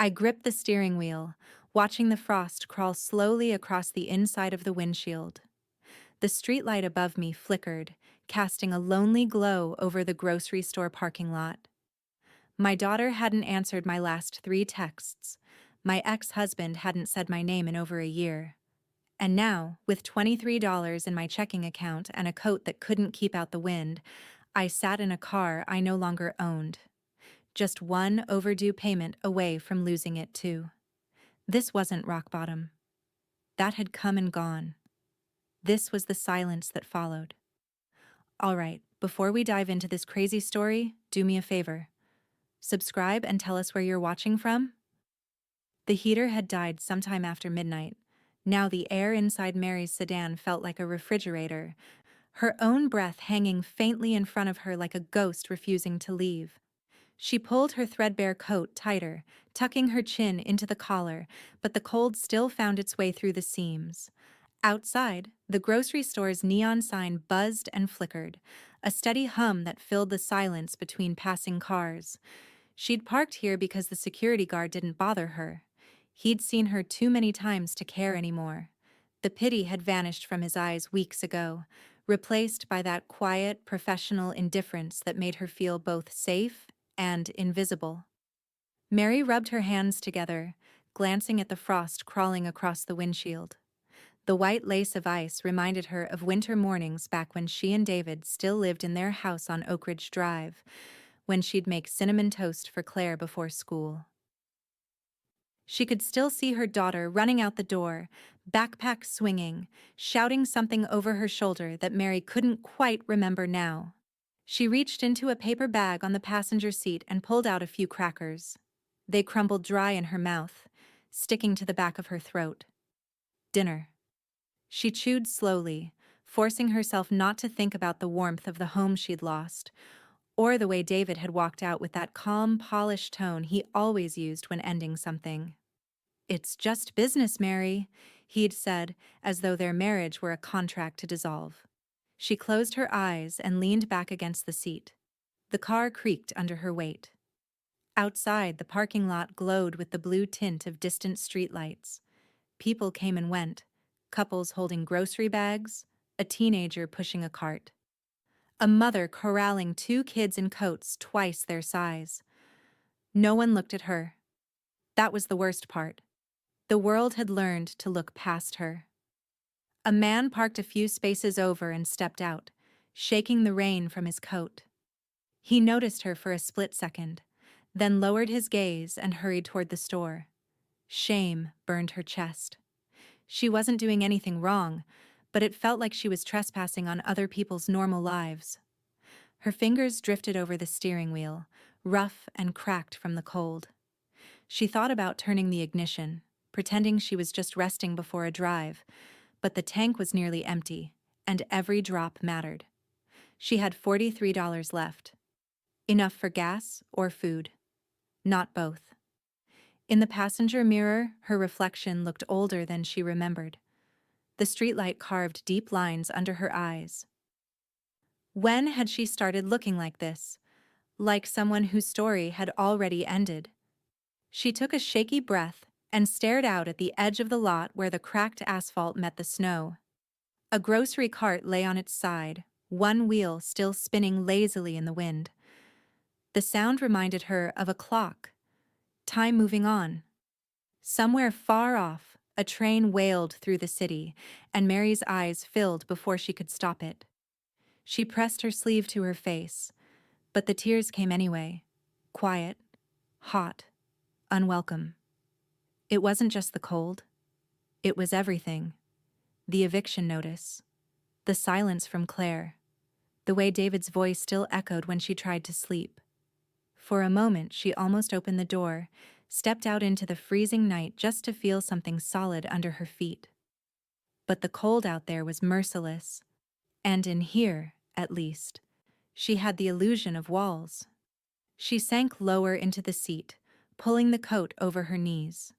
I gripped the steering wheel, watching the frost crawl slowly across the inside of the windshield. The streetlight above me flickered, casting a lonely glow over the grocery store parking lot. My daughter hadn't answered my last 3 texts. My ex-husband hadn't said my name in over a year. And now, with $23 in my checking account and a coat that couldn't keep out the wind, I sat in a car I no longer owned. Just one overdue payment away from losing it too. This wasn't rock bottom. That had come and gone. This was the silence that followed. All right, before we dive into this crazy story, do me a favor. Subscribe and tell us where you're watching from. The heater had died sometime after midnight. Now the air inside Mary's sedan felt like a refrigerator, her own breath hanging faintly in front of her like a ghost refusing to leave. She pulled her threadbare coat tighter, tucking her chin into the collar, but the cold still found its way through the seams. Outside, the grocery store's neon sign buzzed and flickered, a steady hum that filled the silence between passing cars. She'd parked here because the security guard didn't bother her. He'd seen her too many times to care anymore. The pity had vanished from his eyes weeks ago, replaced by that quiet, professional indifference that made her feel both safe and invisible. Mary rubbed her hands together, glancing at the frost crawling across the windshield. The white lace of ice reminded her of winter mornings back when she and David still lived in their house on Oak Ridge Drive, when she'd make cinnamon toast for Claire before school. She could still see her daughter running out the door, backpack swinging, shouting something over her shoulder that Mary couldn't quite remember now. She reached into a paper bag on the passenger seat and pulled out a few crackers. They crumbled dry in her mouth, sticking to the back of her throat. Dinner. She chewed slowly, forcing herself not to think about the warmth of the home she'd lost, or the way David had walked out with that calm, polished tone he always used when ending something. "It's just business, Mary," he'd said, as though their marriage were a contract to dissolve. She closed her eyes and leaned back against the seat. The car creaked under her weight. Outside, the parking lot glowed with the blue tint of distant streetlights. People came and went, couples holding grocery bags, a teenager pushing a cart. A mother corralling 2 kids in coats twice their size. No one looked at her. That was the worst part. The world had learned to look past her. A man parked a few spaces over and stepped out, shaking the rain from his coat. He noticed her for a split second, then lowered his gaze and hurried toward the store. Shame burned her chest. She wasn't doing anything wrong, but it felt like she was trespassing on other people's normal lives. Her fingers drifted over the steering wheel, rough and cracked from the cold. She thought about turning the ignition, pretending she was just resting before a drive, but the tank was nearly empty, and every drop mattered. She had $43 left. Enough for gas or food. Not both. In the passenger mirror, her reflection looked older than she remembered. The streetlight carved deep lines under her eyes. When had she started looking like this? Like someone whose story had already ended. She took a shaky breath and stared out at the edge of the lot where the cracked asphalt met the snow. A grocery cart lay on its side, one wheel still spinning lazily in the wind. The sound reminded her of a clock. Time moving on. Somewhere far off, a train wailed through the city, and Mary's eyes filled before she could stop it. She pressed her sleeve to her face, but the tears came anyway. Quiet, hot, unwelcome. It wasn't just the cold. It was everything. The eviction notice. The silence from Claire. The way David's voice still echoed when she tried to sleep. For a moment, she almost opened the door, stepped out into the freezing night just to feel something solid under her feet. But the cold out there was merciless. And in here, at least, she had the illusion of walls. She sank lower into the seat, pulling the coat over her knees.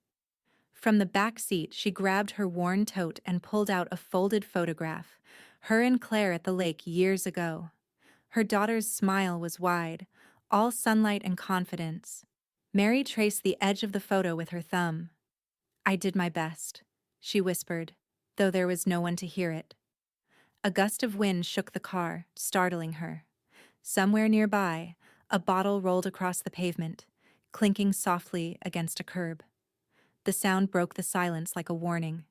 From the back seat, she grabbed her worn tote and pulled out a folded photograph, her and Claire at the lake years ago. Her daughter's smile was wide, all sunlight and confidence. Mary traced the edge of the photo with her thumb. "I did my best," she whispered, though there was no one to hear it. A gust of wind shook the car, startling her. Somewhere nearby, a bottle rolled across the pavement, clinking softly against a curb. The sound broke the silence like a warning.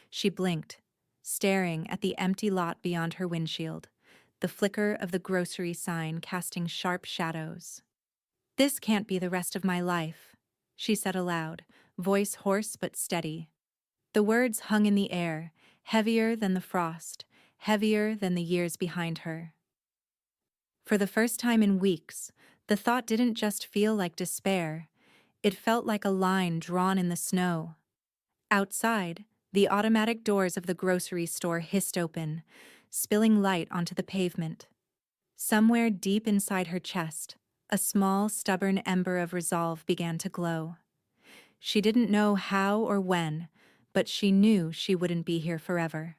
She blinked, staring at the empty lot beyond her windshield, the flicker of the grocery sign casting sharp shadows. "This can't be the rest of my life," she said aloud, voice hoarse but steady. The words hung in the air, heavier than the frost, heavier than the years behind her. For the first time in weeks, the thought didn't just feel like despair, it felt like a line drawn in the snow. Outside, the automatic doors of the grocery store hissed open, spilling light onto the pavement. Somewhere deep inside her chest, a small, stubborn ember of resolve began to glow. She didn't know how or when, but she knew she wouldn't be here forever.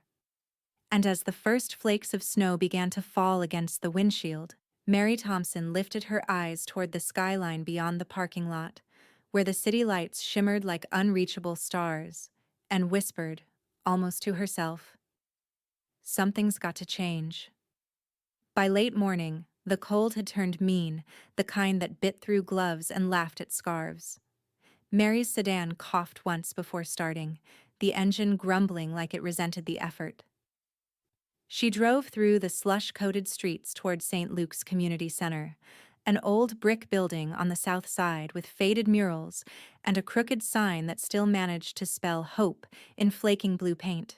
And as the first flakes of snow began to fall against the windshield, Mary Thompson lifted her eyes toward the skyline beyond the parking lot, where the city lights shimmered like unreachable stars, and whispered, almost to herself, "Something's got to change." By late morning, the cold had turned mean, the kind that bit through gloves and laughed at scarves. Mary's sedan coughed once before starting, the engine grumbling like it resented the effort. She drove through the slush-coated streets toward St. Luke's Community Center, an old brick building on the south side with faded murals and a crooked sign that still managed to spell hope in flaking blue paint.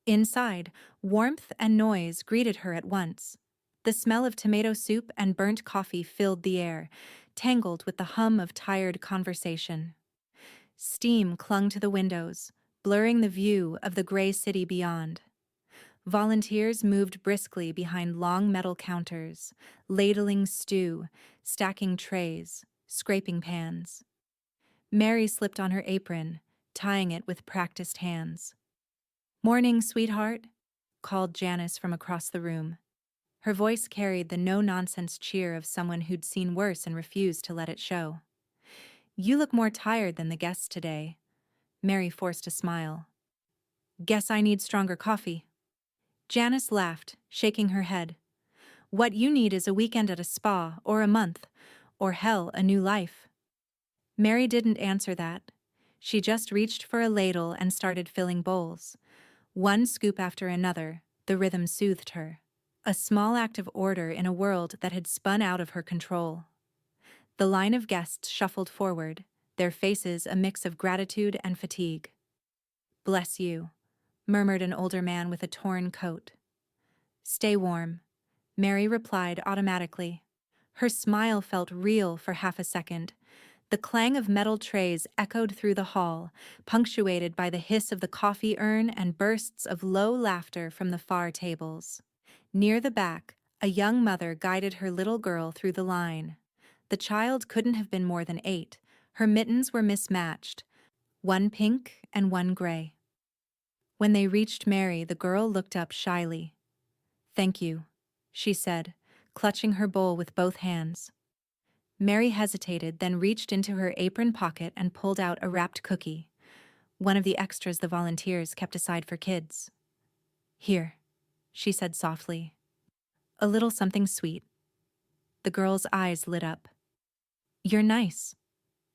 Inside, warmth and noise greeted her at once. The smell of tomato soup and burnt coffee filled the air, tangled with the hum of tired conversation. Steam clung to the windows, blurring the view of the gray city beyond. Volunteers moved briskly behind long metal counters, ladling stew, stacking trays, scraping pans. Mary slipped on her apron, tying it with practiced hands. "Morning, sweetheart," called Janice from across the room. Her voice carried the no-nonsense cheer of someone who'd seen worse and refused to let it show. "You look more tired than the guests today." Mary forced a smile. "Guess I need stronger coffee." Janice laughed, shaking her head. "What you need is a weekend at a spa, or a month, or hell, a new life." Mary didn't answer that. She just reached for a ladle and started filling bowls. One scoop after another, the rhythm soothed her. A small act of order in a world that had spun out of her control. The line of guests shuffled forward, their faces a mix of gratitude and fatigue. "Bless you," murmured an older man with a torn coat. "Stay warm," Mary replied automatically. Her smile felt real for half a second. The clang of metal trays echoed through the hall, punctuated by the hiss of the coffee urn and bursts of low laughter from the far tables. Near the back, a young mother guided her little girl through the line. The child couldn't have been more than 8. Her mittens were mismatched, one pink and one gray. When they reached Mary, the girl looked up shyly. "Thank you," she said, clutching her bowl with both hands. Mary hesitated, then reached into her apron pocket and pulled out a wrapped cookie, one of the extras the volunteers kept aside for kids. "Here," she said softly. "A little something sweet." The girl's eyes lit up. "You're nice,"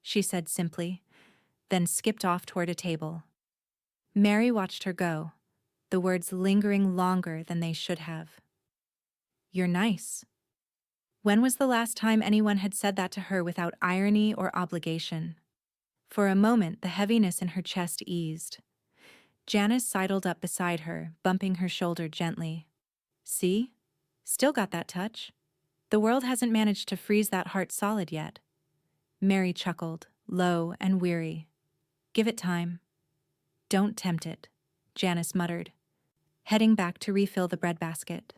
she said simply, then skipped off toward a table. Mary watched her go, the words lingering longer than they should have. "You're nice." When was the last time anyone had said that to her without irony or obligation? For a moment, the heaviness in her chest eased. Janice sidled up beside her, bumping her shoulder gently. "See? Still got that touch. The world hasn't managed to freeze that heart solid yet." Mary chuckled, low and weary. "Give it time." "Don't tempt it," Janice muttered, heading back to refill the breadbasket.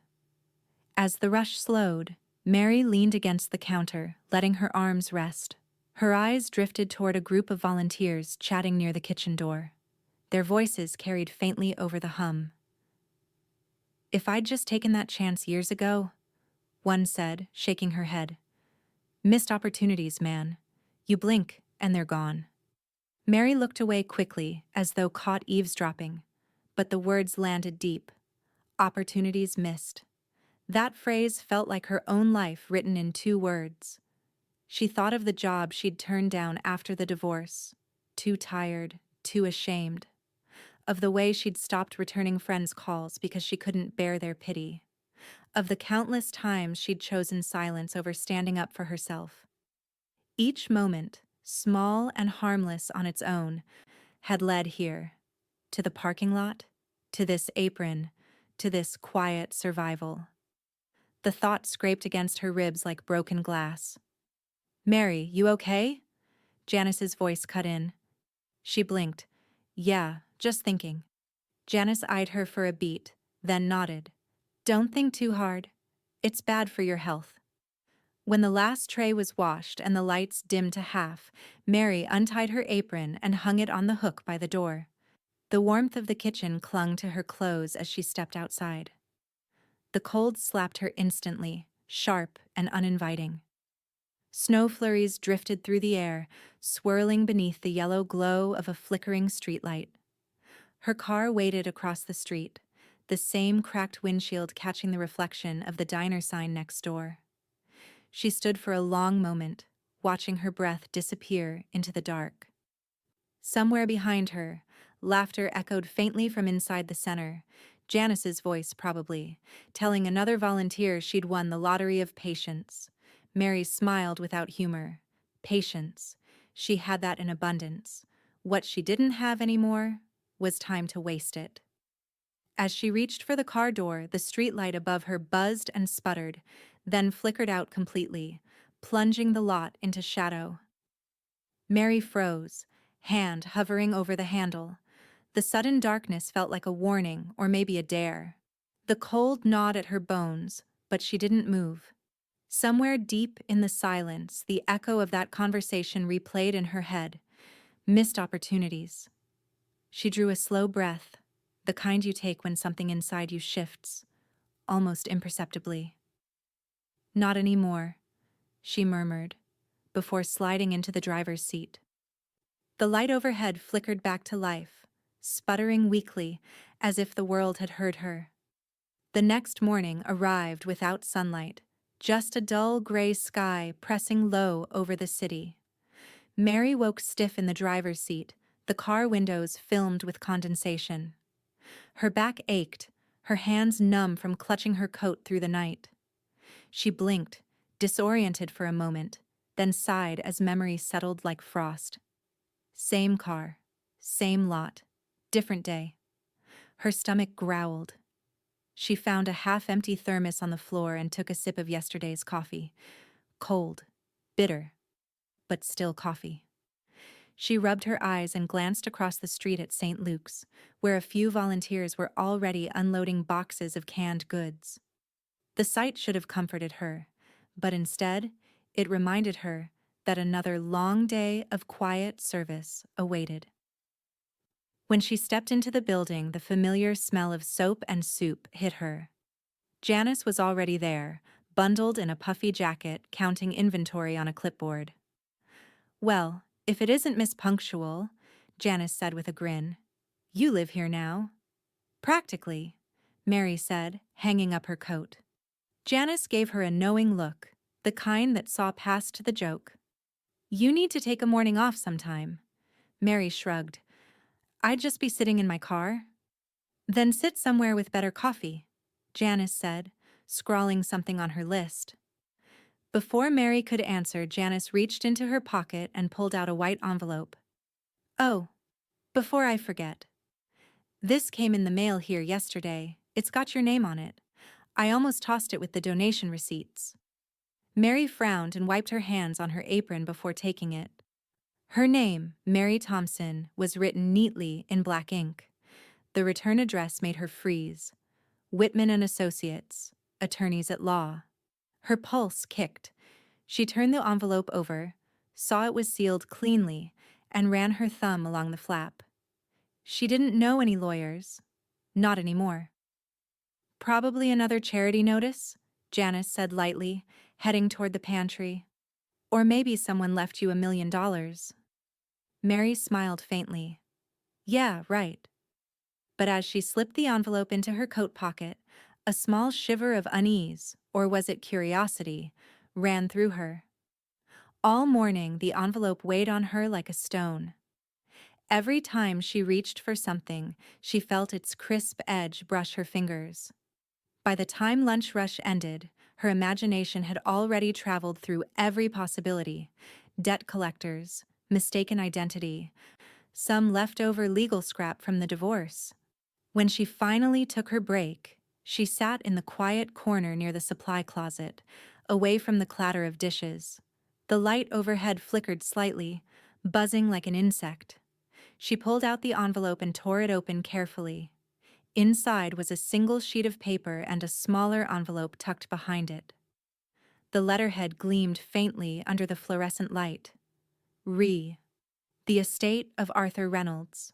As the rush slowed, Mary leaned against the counter, letting her arms rest. Her eyes drifted toward a group of volunteers chatting near the kitchen door. Their voices carried faintly over the hum. "If I'd just taken that chance years ago," one said, shaking her head. "Missed opportunities, man. You blink, and they're gone. Mary looked away quickly, as though caught eavesdropping, but the words landed deep. Opportunities missed. That phrase felt like her own life written in 2 words. She thought of the job she'd turned down after the divorce. Too tired, too ashamed. Of the way she'd stopped returning friends' calls because she couldn't bear their pity. Of the countless times she'd chosen silence over standing up for herself. Each moment, small and harmless on its own, had led here. To the parking lot, to this apron, to this quiet survival. The thought scraped against her ribs like broken glass. "Mary, you okay?" Janice's voice cut in. She blinked. "Yeah, just thinking." Janice eyed her for a beat, then nodded. "Don't think too hard. It's bad for your health." When the last tray was washed and the lights dimmed to half, Mary untied her apron and hung it on the hook by the door. The warmth of the kitchen clung to her clothes as she stepped outside. The cold slapped her instantly, sharp and uninviting. Snow flurries drifted through the air, swirling beneath the yellow glow of a flickering streetlight. Her car waited across the street, the same cracked windshield catching the reflection of the diner sign next door. She stood for a long moment, watching her breath disappear into the dark. Somewhere behind her, laughter echoed faintly from inside the center, Janice's voice probably, telling another volunteer she'd won the lottery of patience. Mary smiled without humor. Patience. She had that in abundance. What she didn't have anymore was time to waste it. As she reached for the car door, the streetlight above her buzzed and sputtered, then flickered out completely, plunging the lot into shadow. Mary froze, hand hovering over the handle. The sudden darkness felt like a warning, or maybe a dare. The cold gnawed at her bones, but she didn't move. Somewhere deep in the silence, the echo of that conversation replayed in her head. Missed opportunities. She drew a slow breath, the kind you take when something inside you shifts, almost imperceptibly. "Not anymore," she murmured, before sliding into the driver's seat. The light overhead flickered back to life, sputtering weakly, as if the world had heard her. The next morning arrived without sunlight, just a dull gray sky pressing low over the city. Mary woke stiff in the driver's seat, the car windows filmed with condensation. Her back ached, her hands numb from clutching her coat through the night. She blinked, disoriented for a moment, then sighed as memory settled like frost. Same car, same lot, different day. Her stomach growled. She found a half-empty thermos on the floor and took a sip of yesterday's coffee. Cold, bitter, but still coffee. She rubbed her eyes and glanced across the street at St. Luke's, where a few volunteers were already unloading boxes of canned goods. The sight should have comforted her, but instead, it reminded her that another long day of quiet service awaited. When she stepped into the building, the familiar smell of soap and soup hit her. Janice was already there, bundled in a puffy jacket, counting inventory on a clipboard. "Well, if it isn't Miss Punctual," Janice said with a grin. "You live here now." "Practically," Mary said, hanging up her coat. Janice gave her a knowing look, the kind that saw past the joke. "You need to take a morning off sometime." Mary shrugged. "I'd just be sitting in my car." "Then sit somewhere with better coffee," Janice said, scrawling something on her list. Before Mary could answer, Janice reached into her pocket and pulled out a white envelope. "Oh, before I forget. This came in the mail here yesterday. It's got your name on it. I almost tossed it with the donation receipts." Mary frowned and wiped her hands on her apron before taking it. Her name, Mary Thompson, was written neatly in black ink. The return address made her freeze. Whitman and Associates, attorneys at law. Her pulse kicked. She turned the envelope over, saw it was sealed cleanly, and ran her thumb along the flap. She didn't know any lawyers. Not anymore. "Probably another charity notice," Janice said lightly, heading toward the pantry. Or maybe someone left you $1 million. Mary smiled faintly. Yeah, right. But as she slipped the envelope into her coat pocket, a small shiver of unease, or was it curiosity, ran through her. All morning, the envelope weighed on her like a stone. Every time she reached for something, she felt its crisp edge brush her fingers. By the time lunch rush ended, her imagination had already traveled through every possibility: debt collectors, mistaken identity, some leftover legal scrap from the divorce. When she finally took her break, she sat in the quiet corner near the supply closet, away from the clatter of dishes. The light overhead flickered slightly, buzzing like an insect. She pulled out the envelope and tore it open carefully. Inside was a single sheet of paper and a smaller envelope tucked behind it. The letterhead gleamed faintly under the fluorescent light. Re. The estate of Arthur Reynolds.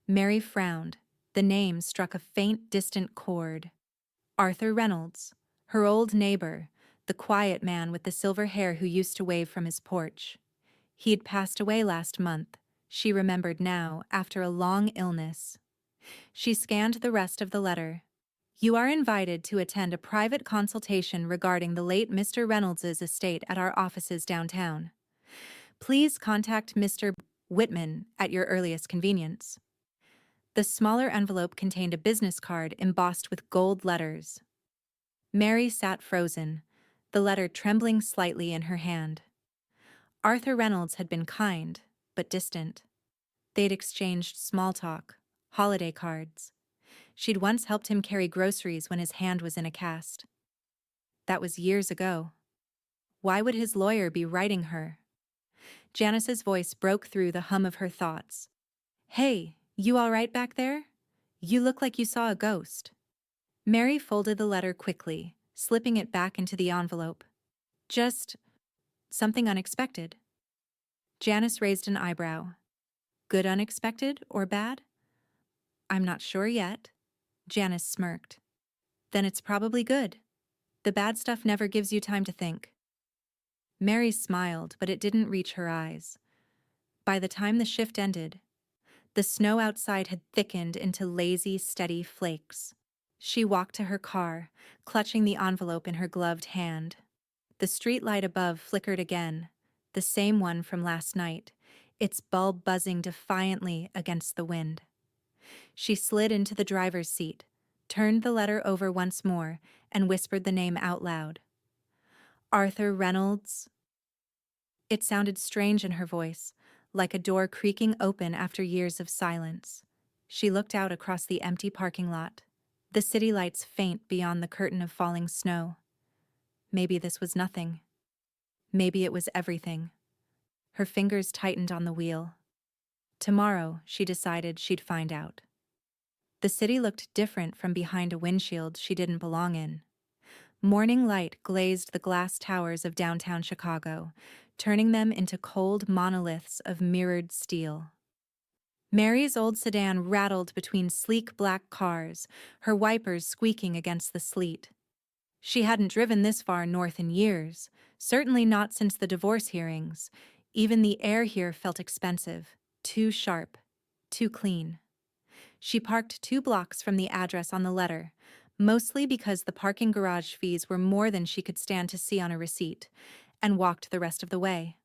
Mary frowned. The name struck a faint, distant chord. Arthur Reynolds, her old neighbor, the quiet man with the silver hair who used to wave from his porch. He'd passed away last month, she remembered now, after a long illness. She scanned the rest of the letter. You are invited to attend a private consultation regarding the late Mr. Reynolds's estate at our offices downtown. Please contact Mr. Whitman at your earliest convenience. The smaller envelope contained a business card embossed with gold letters. Mary sat frozen, the letter trembling slightly in her hand. Arthur Reynolds had been kind, but distant. They'd exchanged small talk, holiday cards. She'd once helped him carry groceries when his hand was in a cast. That was years ago. Why would his lawyer be writing her? Janice's voice broke through the hum of her thoughts. Hey, you all right back there? You look like you saw a ghost. Mary folded the letter quickly, slipping it back into the envelope. Just something unexpected. Janice raised an eyebrow. Good unexpected or bad? I'm not sure yet. Janice smirked. Then it's probably good. The bad stuff never gives you time to think. Mary smiled, but it didn't reach her eyes. By the time the shift ended, the snow outside had thickened into lazy, steady flakes. She walked to her car, clutching the envelope in her gloved hand. The streetlight above flickered again, the same one from last night, its bulb buzzing defiantly against the wind. She slid into the driver's seat, turned the letter over once more, and whispered the name out loud. Arthur Reynolds. It sounded strange in her voice, like a door creaking open after years of silence. She looked out across the empty parking lot, the city lights faint beyond the curtain of falling snow. Maybe this was nothing. Maybe it was everything. Her fingers tightened on the wheel. Tomorrow, she decided she'd find out. The city looked different from behind a windshield she didn't belong in. Morning light glazed the glass towers of downtown Chicago, turning them into cold monoliths of mirrored steel. Mary's old sedan rattled between sleek black cars, her wipers squeaking against the sleet. She hadn't driven this far north in years, certainly not since the divorce hearings. Even the air here felt expensive, too sharp, too clean. She parked 2 blocks from the address on the letter, mostly because the parking garage fees were more than she could stand to see on a receipt, and walked the rest of the way.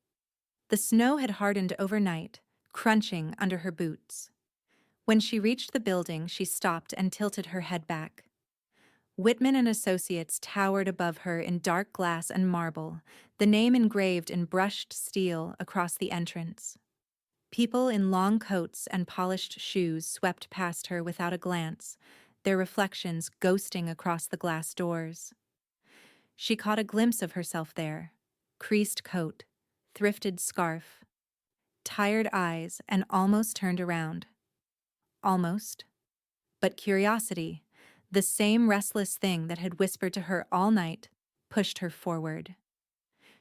The snow had hardened overnight, crunching under her boots. When she reached the building, she stopped and tilted her head back. Whitman and Associates towered above her in dark glass and marble, the name engraved in brushed steel across the entrance. People in long coats and polished shoes swept past her without a glance, their reflections ghosting across the glass doors. She caught a glimpse of herself there, creased coat, thrifted scarf, tired eyes, and almost turned around. Almost. But curiosity, the same restless thing that had whispered to her all night, pushed her forward.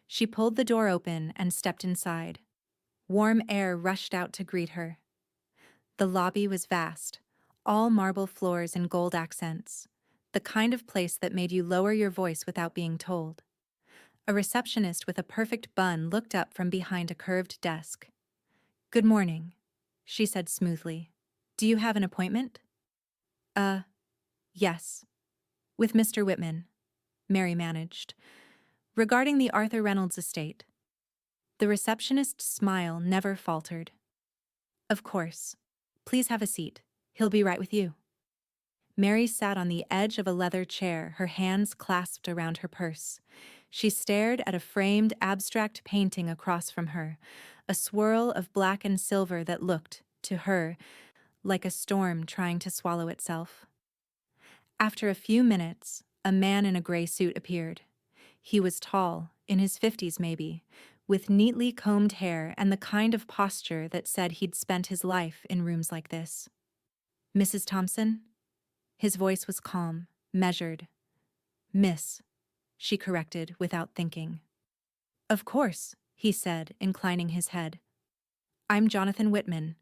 She pulled the door open and stepped inside. Warm air rushed out to greet her. The lobby was vast, all marble floors and gold accents, the kind of place that made you lower your voice without being told. A receptionist with a perfect bun looked up from behind a curved desk. "Good morning," she said smoothly. "Do you have an appointment?" "Uh, yes. With Mr. Whitman," Mary managed. "Regarding the Arthur Reynolds estate." The receptionist's smile never faltered. "Of course. Please have a seat. He'll be right with you." Mary sat on the edge of a leather chair, her hands clasped around her purse. She stared at a framed abstract painting across from her, a swirl of black and silver that looked, to her, like a storm trying to swallow itself. After a few minutes, a man in a gray suit appeared. He was tall, in his 50s maybe, with neatly combed hair and the kind of posture that said he'd spent his life in rooms like this. "Mrs. Thompson?" His voice was calm, measured. "Miss," she corrected without thinking. "Of course," he said, inclining his head. "I'm Jonathan Whitman.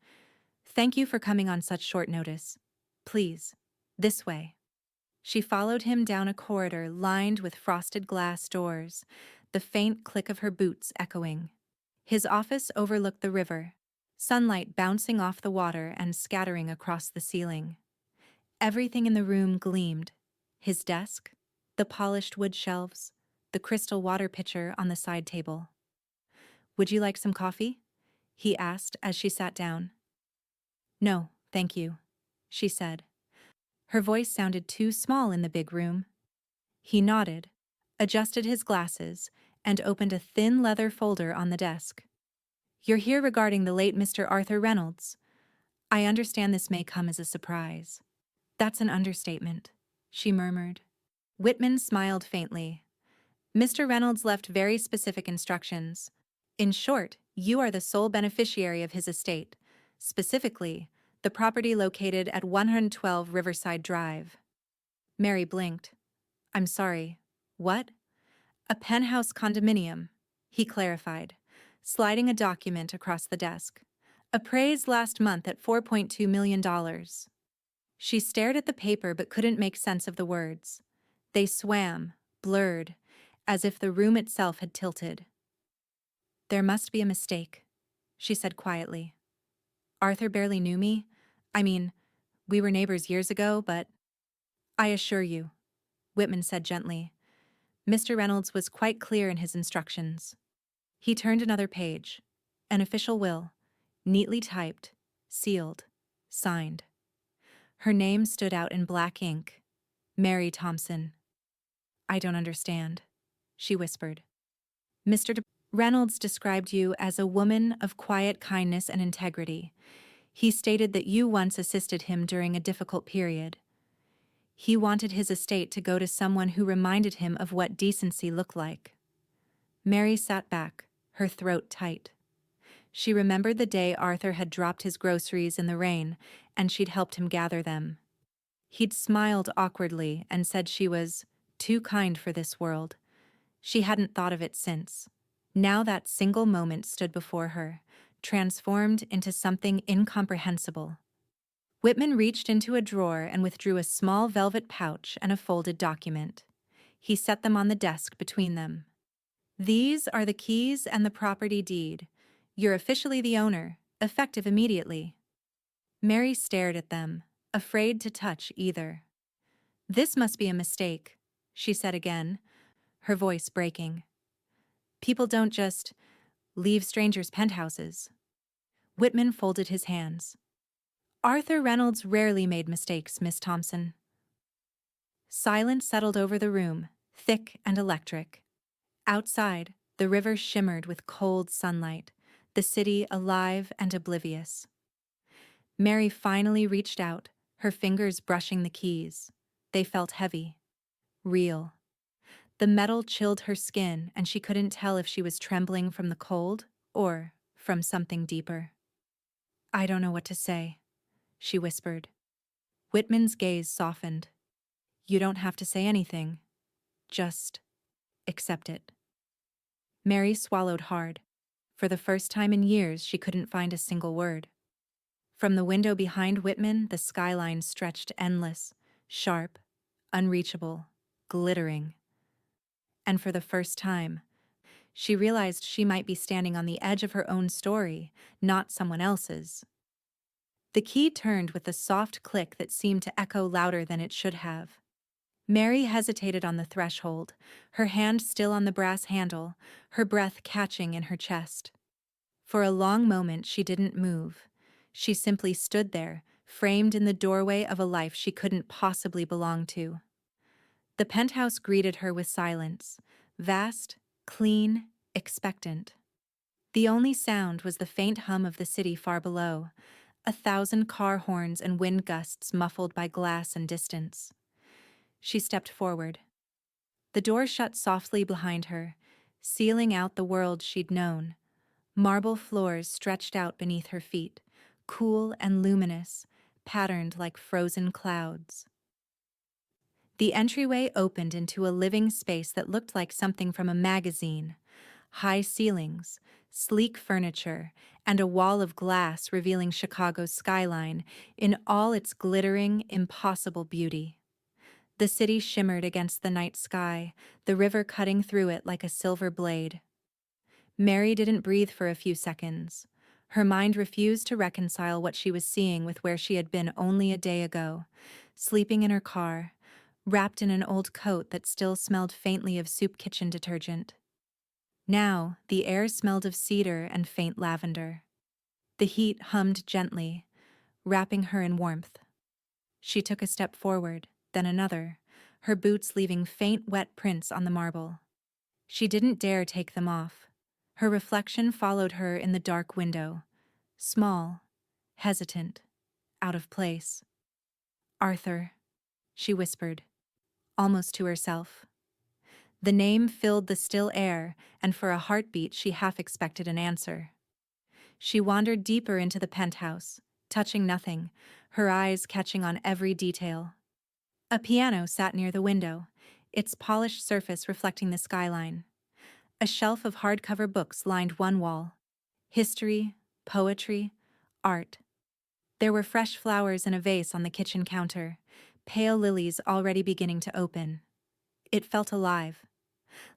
Thank you for coming on such short notice. Please, this way." She followed him down a corridor lined with frosted glass doors, the faint click of her boots echoing. His office overlooked the river, sunlight bouncing off the water and scattering across the ceiling. Everything in the room gleamed: his desk, the polished wood shelves, the crystal water pitcher on the side table. "Would you like some coffee?" he asked as she sat down. "No, thank you," she said. Her voice sounded too small in the big room. He nodded, adjusted his glasses, and opened a thin leather folder on the desk. "You're here regarding the late Mr. Arthur Reynolds. I understand this may come as a surprise." "That's an understatement," she murmured. Whitman smiled faintly. "Mr. Reynolds left very specific instructions. In short, you are the sole beneficiary of his estate, specifically, the property located at 112 Riverside Drive." Mary blinked. "I'm sorry. What?" "A penthouse condominium," he clarified, sliding a document across the desk. "Appraised last month at $4.2 million. She stared at the paper but couldn't make sense of the words. They swam, blurred, as if the room itself had tilted. "There must be a mistake," she said quietly. "Arthur barely knew me. I mean, we were neighbors years ago, but—" "I assure you," Whitman said gently. "Mr. Reynolds was quite clear in his instructions." He turned another page. An official will, neatly typed, sealed, signed. Her name stood out in black ink. Mary Thompson. "I don't understand," she whispered. "Mr. Reynolds described you as a woman of quiet kindness and integrity. He stated that you once assisted him during a difficult period. He wanted his estate to go to someone who reminded him of what decency looked like." Mary sat back, her throat tight. She remembered the day Arthur had dropped his groceries in the rain, and she'd helped him gather them. He'd smiled awkwardly and said she was too kind for this world. She hadn't thought of it since. Now that single moment stood before her, transformed into something incomprehensible. Whitman reached into a drawer and withdrew a small velvet pouch and a folded document. He set them on the desk between them. "These are the keys and the property deed. You're officially the owner, effective immediately." Mary stared at them, afraid to touch either. "This must be a mistake," she said again, her voice breaking. "People don't just leave strangers' penthouses." Whitman folded his hands. "Arthur Reynolds rarely made mistakes, Miss Thompson." Silence settled over the room, thick and electric. Outside, the river shimmered with cold sunlight, the city alive and oblivious. Mary finally reached out, her fingers brushing the keys. They felt heavy, real. The metal chilled her skin, and she couldn't tell if she was trembling from the cold or from something deeper. "I don't know what to say," she whispered. Whitman's gaze softened. "You don't have to say anything. Just accept it." Mary swallowed hard. For the first time in years, she couldn't find a single word. From the window behind Whitman, the skyline stretched endless, sharp, unreachable, glittering. And for the first time, She realized she might be standing on the edge of her own story, not someone else's. The key turned with a soft click that seemed to echo louder than it should have. Mary hesitated on the threshold, her hand still on the brass handle, her breath catching in her chest. For a long moment she didn't move. She simply stood there, framed in the doorway of a life she couldn't possibly belong to. The penthouse greeted her with silence, vast, clean, expectant. The only sound was the faint hum of the city far below, 1,000 car horns and wind gusts muffled by glass and distance. She stepped forward. The door shut softly behind her, sealing out the world she'd known. Marble floors stretched out beneath her feet, cool and luminous, patterned like frozen clouds. The entryway opened into a living space that looked like something from a magazine. High ceilings, sleek furniture, and a wall of glass revealing Chicago's skyline in all its glittering, impossible beauty. The city shimmered against the night sky, the river cutting through it like a silver blade. Mary didn't breathe for a few seconds. Her mind refused to reconcile what she was seeing with where she had been only a day ago, sleeping in her car, wrapped in an old coat that still smelled faintly of soup kitchen detergent. Now, the air smelled of cedar and faint lavender. The heat hummed gently, wrapping her in warmth. She took a step forward, then another, her boots leaving faint wet prints on the marble. She didn't dare take them off. Her reflection followed her in the dark window, small, hesitant, out of place. "Arthur," she whispered, almost to herself. The name filled the still air, and for a heartbeat she half expected an answer. She wandered deeper into the penthouse, touching nothing, her eyes catching on every detail. A piano sat near the window, its polished surface reflecting the skyline. A shelf of hardcover books lined one wall. History, poetry, art. There were fresh flowers in a vase on the kitchen counter, pale lilies already beginning to open. It felt alive,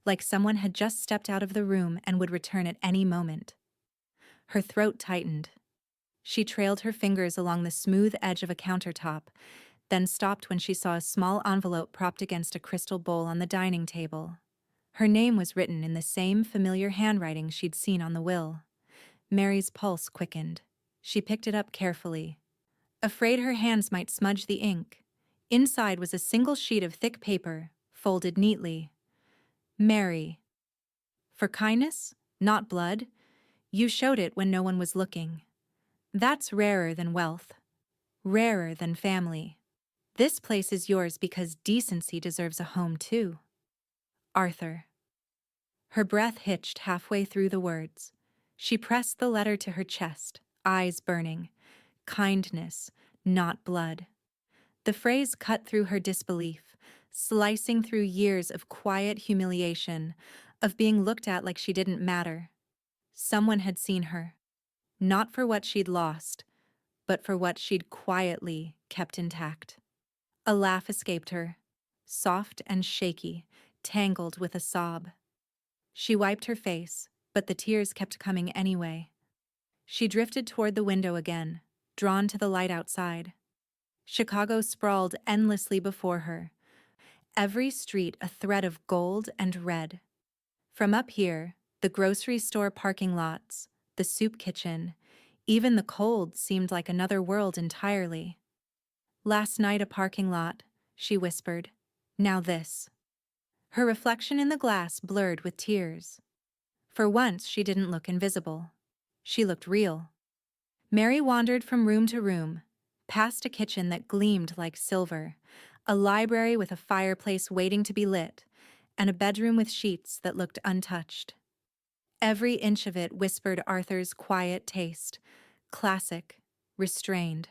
like someone had just stepped out of the room and would return at any moment. Her throat tightened. She trailed her fingers along the smooth edge of a countertop, then stopped when she saw a small envelope propped against a crystal bowl on the dining table. Her name was written in the same familiar handwriting she'd seen on the will. Mary's pulse quickened. She picked it up carefully, afraid her hands might smudge the ink. Inside was a single sheet of thick paper, folded neatly. "Mary. For kindness, not blood, you showed it when no one was looking. That's rarer than wealth, rarer than family. This place is yours because decency deserves a home too. Arthur." Her breath hitched halfway through the words. She pressed the letter to her chest, eyes burning. Kindness, not blood. The phrase cut through her disbelief, slicing through years of quiet humiliation, of being looked at like she didn't matter. Someone had seen her, not for what she'd lost, but for what she'd quietly kept intact. A laugh escaped her, soft and shaky, tangled with a sob. She wiped her face, but the tears kept coming anyway. She drifted toward the window again, drawn to the light outside. Chicago sprawled endlessly before her, every street a thread of gold and red. From up here, the grocery store parking lots, the soup kitchen, even the cold seemed like another world entirely. "Last night a parking lot," she whispered. "Now this." Her reflection in the glass blurred with tears. For once she didn't look invisible. She looked real. Mary wandered from room to room, past a kitchen that gleamed like silver, a library with a fireplace waiting to be lit, and a bedroom with sheets that looked untouched. Every inch of it whispered Arthur's quiet taste, classic, restrained,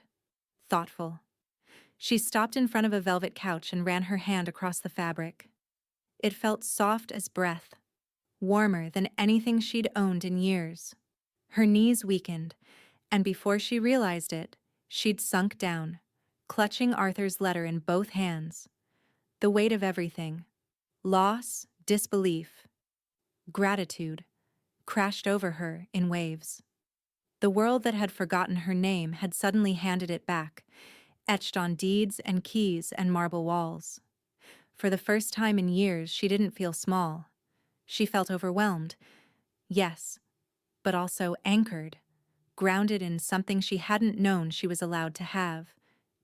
thoughtful. She stopped in front of a velvet couch and ran her hand across the fabric. It felt soft as breath, warmer than anything she'd owned in years. Her knees weakened, and before she realized it, she'd sunk down, clutching Arthur's letter in both hands. The weight of everything, loss, disbelief, Gratitude crashed over her in waves. The world that had forgotten her name had suddenly handed it back, etched on deeds and keys and marble walls. For the first time in years, she didn't feel small. She felt overwhelmed, yes, but also anchored, grounded in something she hadn't known she was allowed to have: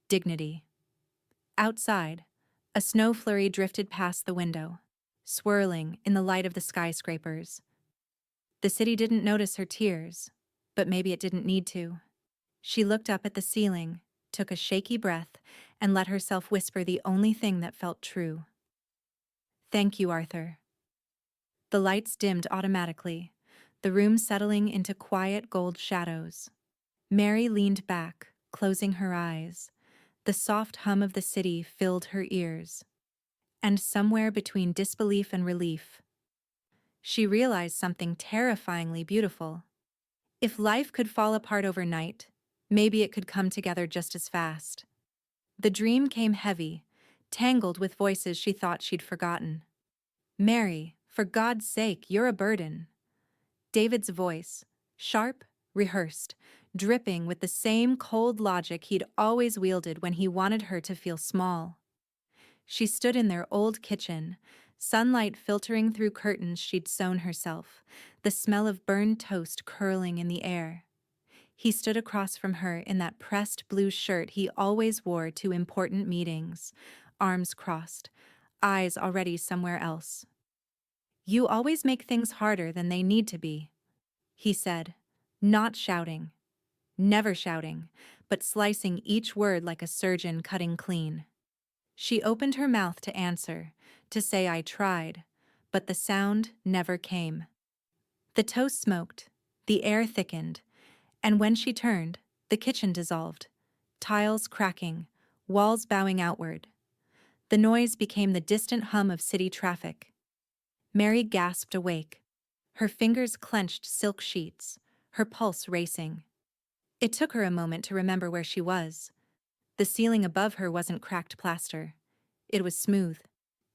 dignity. Outside, a snow flurry drifted past the window, swirling in the light of the skyscrapers. The city didn't notice her tears, but maybe it didn't need to. She looked up at the ceiling, took a shaky breath, and let herself whisper the only thing that felt true. "Thank you, Arthur." The lights dimmed automatically, the room settling into quiet gold shadows. Mary leaned back, closing her eyes. The soft hum of the city filled her ears. And somewhere between disbelief and relief, she realized something terrifyingly beautiful. If life could fall apart overnight, maybe it could come together just as fast. The dream came heavy, tangled with voices she thought she'd forgotten. "Mary, for God's sake, you're a burden." David's voice, sharp, rehearsed, dripping with the same cold logic he'd always wielded when he wanted her to feel small. She stood in their old kitchen, sunlight filtering through curtains she'd sewn herself, the smell of burned toast curling in the air. He stood across from her in that pressed blue shirt he always wore to important meetings, arms crossed, eyes already somewhere else. "You always make things harder than they need to be," he said, not shouting, never shouting, but slicing each word like a surgeon cutting clean. She opened her mouth to answer, to say "I tried," but the sound never came. The toast smoked, the air thickened, and when she turned, the kitchen dissolved, tiles cracking, walls bowing outward. The noise became the distant hum of city traffic. Mary gasped awake, her fingers clenched silk sheets, her pulse racing. It took her a moment to remember where she was. The ceiling above her wasn't cracked plaster. It was smooth,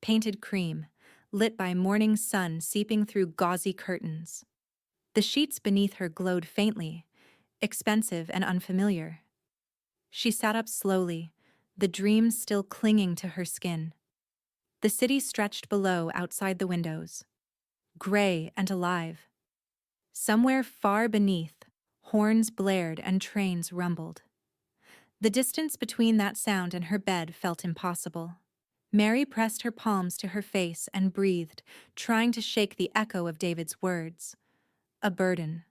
painted cream, lit by morning sun seeping through gauzy curtains. The sheets beneath her glowed faintly, expensive and unfamiliar. She sat up slowly, the dream still clinging to her skin. The city stretched below outside the windows, gray and alive. Somewhere far beneath, horns blared and trains rumbled. The distance between that sound and her bed felt impossible. Mary pressed her palms to her face and breathed, trying to shake the echo of David's words. A burden.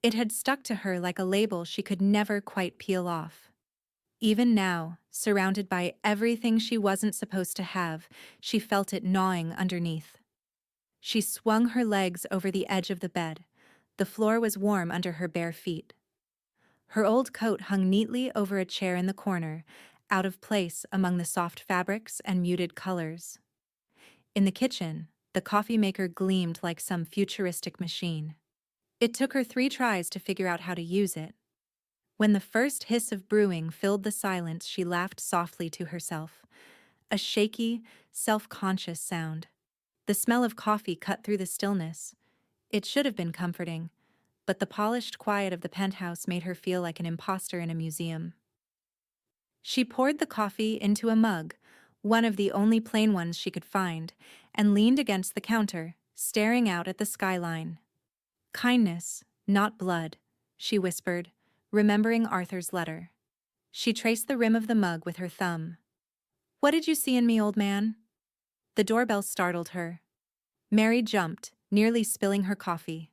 It had stuck to her like a label she could never quite peel off. Even now, surrounded by everything she wasn't supposed to have, she felt it gnawing underneath. She swung her legs over the edge of the bed. The floor was warm under her bare feet. Her old coat hung neatly over a chair in the corner, out of place among the soft fabrics and muted colors. In the kitchen, the coffee maker gleamed like some futuristic machine. It took her 3 tries to figure out how to use it. When the first hiss of brewing filled the silence, she laughed softly to herself. A shaky, self-conscious sound. The smell of coffee cut through the stillness. It should have been comforting, but the polished quiet of the penthouse made her feel like an imposter in a museum. She poured the coffee into a mug, one of the only plain ones she could find, and leaned against the counter, staring out at the skyline. "Kindness, not blood," she whispered, remembering Arthur's letter. She traced the rim of the mug with her thumb. "What did you see in me, old man?" The doorbell startled her. Mary jumped, nearly spilling her coffee.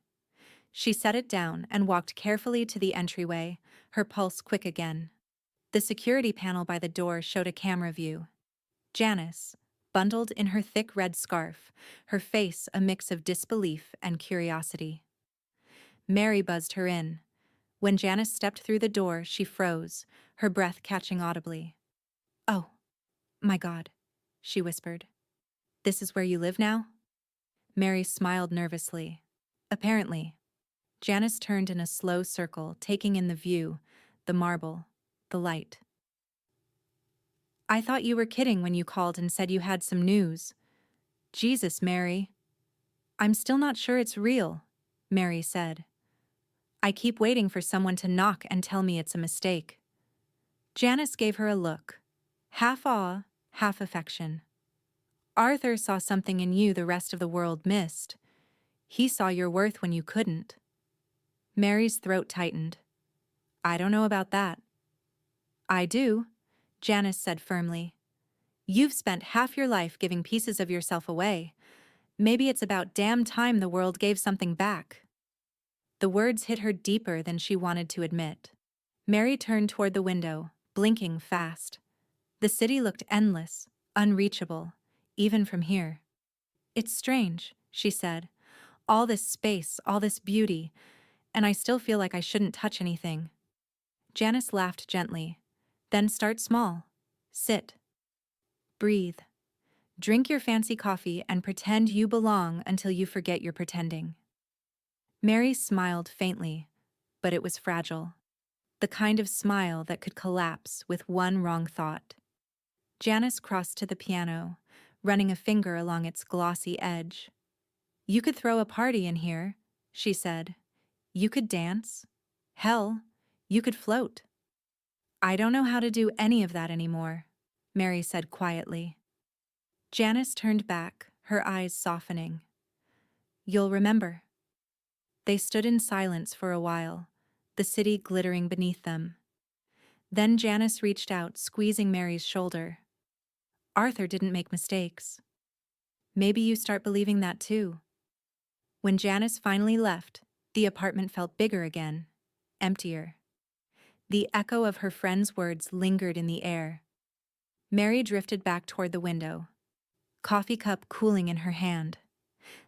She set it down and walked carefully to the entryway, her pulse quick again. The security panel by the door showed a camera view. Janice, bundled in her thick red scarf, her face a mix of disbelief and curiosity. Mary buzzed her in. When Janice stepped through the door, she froze, her breath catching audibly. "Oh, my God," she whispered. "This is where you live now?" Mary smiled nervously. "Apparently." Janice turned in a slow circle, taking in the view, the marble, the light. "I thought you were kidding when you called and said you had some news." "Jesus, Mary." I'm still not sure it's real, Mary said. I keep waiting for someone to knock and tell me it's a mistake. Janice gave her a look, half awe, half affection. Arthur saw something in you the rest of the world missed. He saw your worth when you couldn't. Mary's throat tightened. I don't know about that. I do, Janice said firmly. You've spent half your life giving pieces of yourself away. Maybe it's about damn time the world gave something back. The words hit her deeper than she wanted to admit. Mary turned toward the window, blinking fast. The city looked endless, unreachable, even from here. It's strange, she said. All this space, all this beauty, and I still feel like I shouldn't touch anything. Janice laughed gently. Then start small. Sit. Breathe. Drink your fancy coffee and pretend you belong until you forget you're pretending. Mary smiled faintly, but it was fragile. The kind of smile that could collapse with one wrong thought. Janice crossed to the piano, running a finger along its glossy edge. You could throw a party in here, she said. You could dance. Hell, you could float. I don't know how to do any of that anymore, Mary said quietly. Janice turned back, her eyes softening. You'll remember. They stood in silence for a while, the city glittering beneath them. Then Janice reached out, squeezing Mary's shoulder. Arthur didn't make mistakes. Maybe you start believing that too. When Janice finally left, the apartment felt bigger again, emptier. The echo of her friend's words lingered in the air. Mary drifted back toward the window, coffee cup cooling in her hand.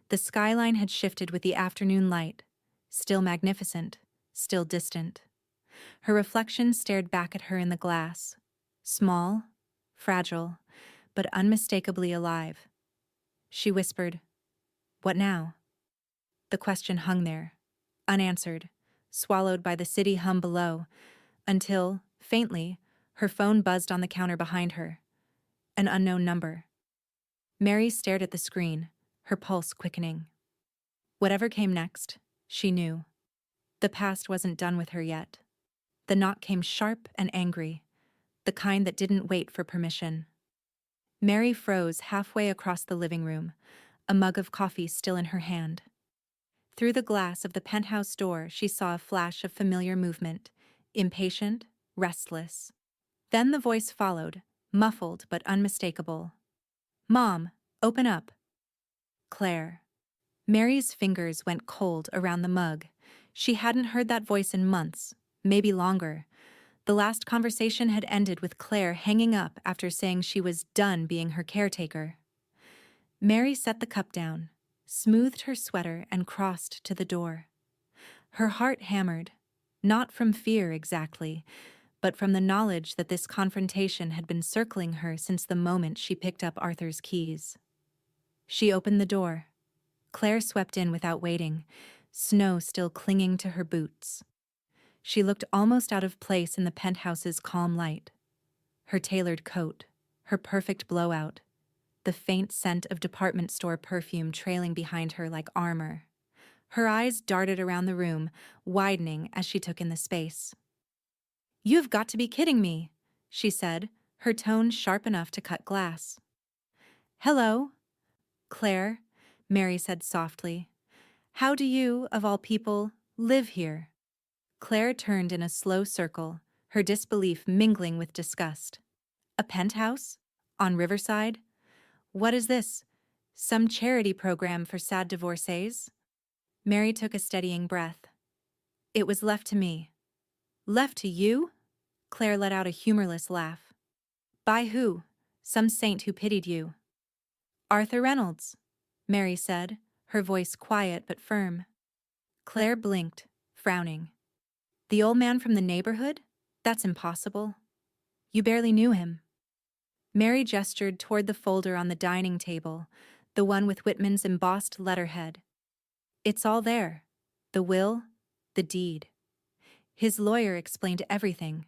The skyline had shifted with the afternoon light, still magnificent, still distant. Her reflection stared back at her in the glass, small, fragile, but unmistakably alive. She whispered, "What now?" The question hung there, unanswered, swallowed by the city hum below, until, faintly, her phone buzzed on the counter behind her. An unknown number. Mary stared at the screen, her pulse quickening. Whatever came next, she knew. The past wasn't done with her yet. The knock came sharp and angry, the kind that didn't wait for permission. Mary froze halfway across the living room, a mug of coffee still in her hand. Through the glass of the penthouse door, she saw a flash of familiar movement, impatient, restless. Then the voice followed, muffled but unmistakable. "Mom, open up." Claire. Mary's fingers went cold around the mug. She hadn't heard that voice in months, maybe longer. The last conversation had ended with Claire hanging up after saying she was done being her caretaker. Mary set the cup down, smoothed her sweater, and crossed to the door. Her heart hammered, not from fear exactly, but from the knowledge that this confrontation had been circling her since the moment she picked up Arthur's keys. She opened the door. Claire swept in without waiting, snow still clinging to her boots. She looked almost out of place in the penthouse's calm light. Her tailored coat, her perfect blowout, the faint scent of department store perfume trailing behind her like armor. Her eyes darted around the room, widening as she took in the space. "You've got to be kidding me," she said, her tone sharp enough to cut glass. "Hello, Claire," Mary said softly. "How do you, of all people, live here?" Claire turned in a slow circle, her disbelief mingling with disgust. "A penthouse? On Riverside? What is this? Some charity program for sad divorcees?" Mary took a steadying breath. "It was left to me." "Left to you?" Claire let out a humorless laugh. "By who? Some saint who pitied you." "Arthur Reynolds," Mary said, her voice quiet but firm. Claire blinked, frowning. "The old man from the neighborhood? That's impossible. You barely knew him." Mary gestured toward the folder on the dining table, the one with Whitman's embossed letterhead. "It's all there. The will, the deed." His lawyer explained everything.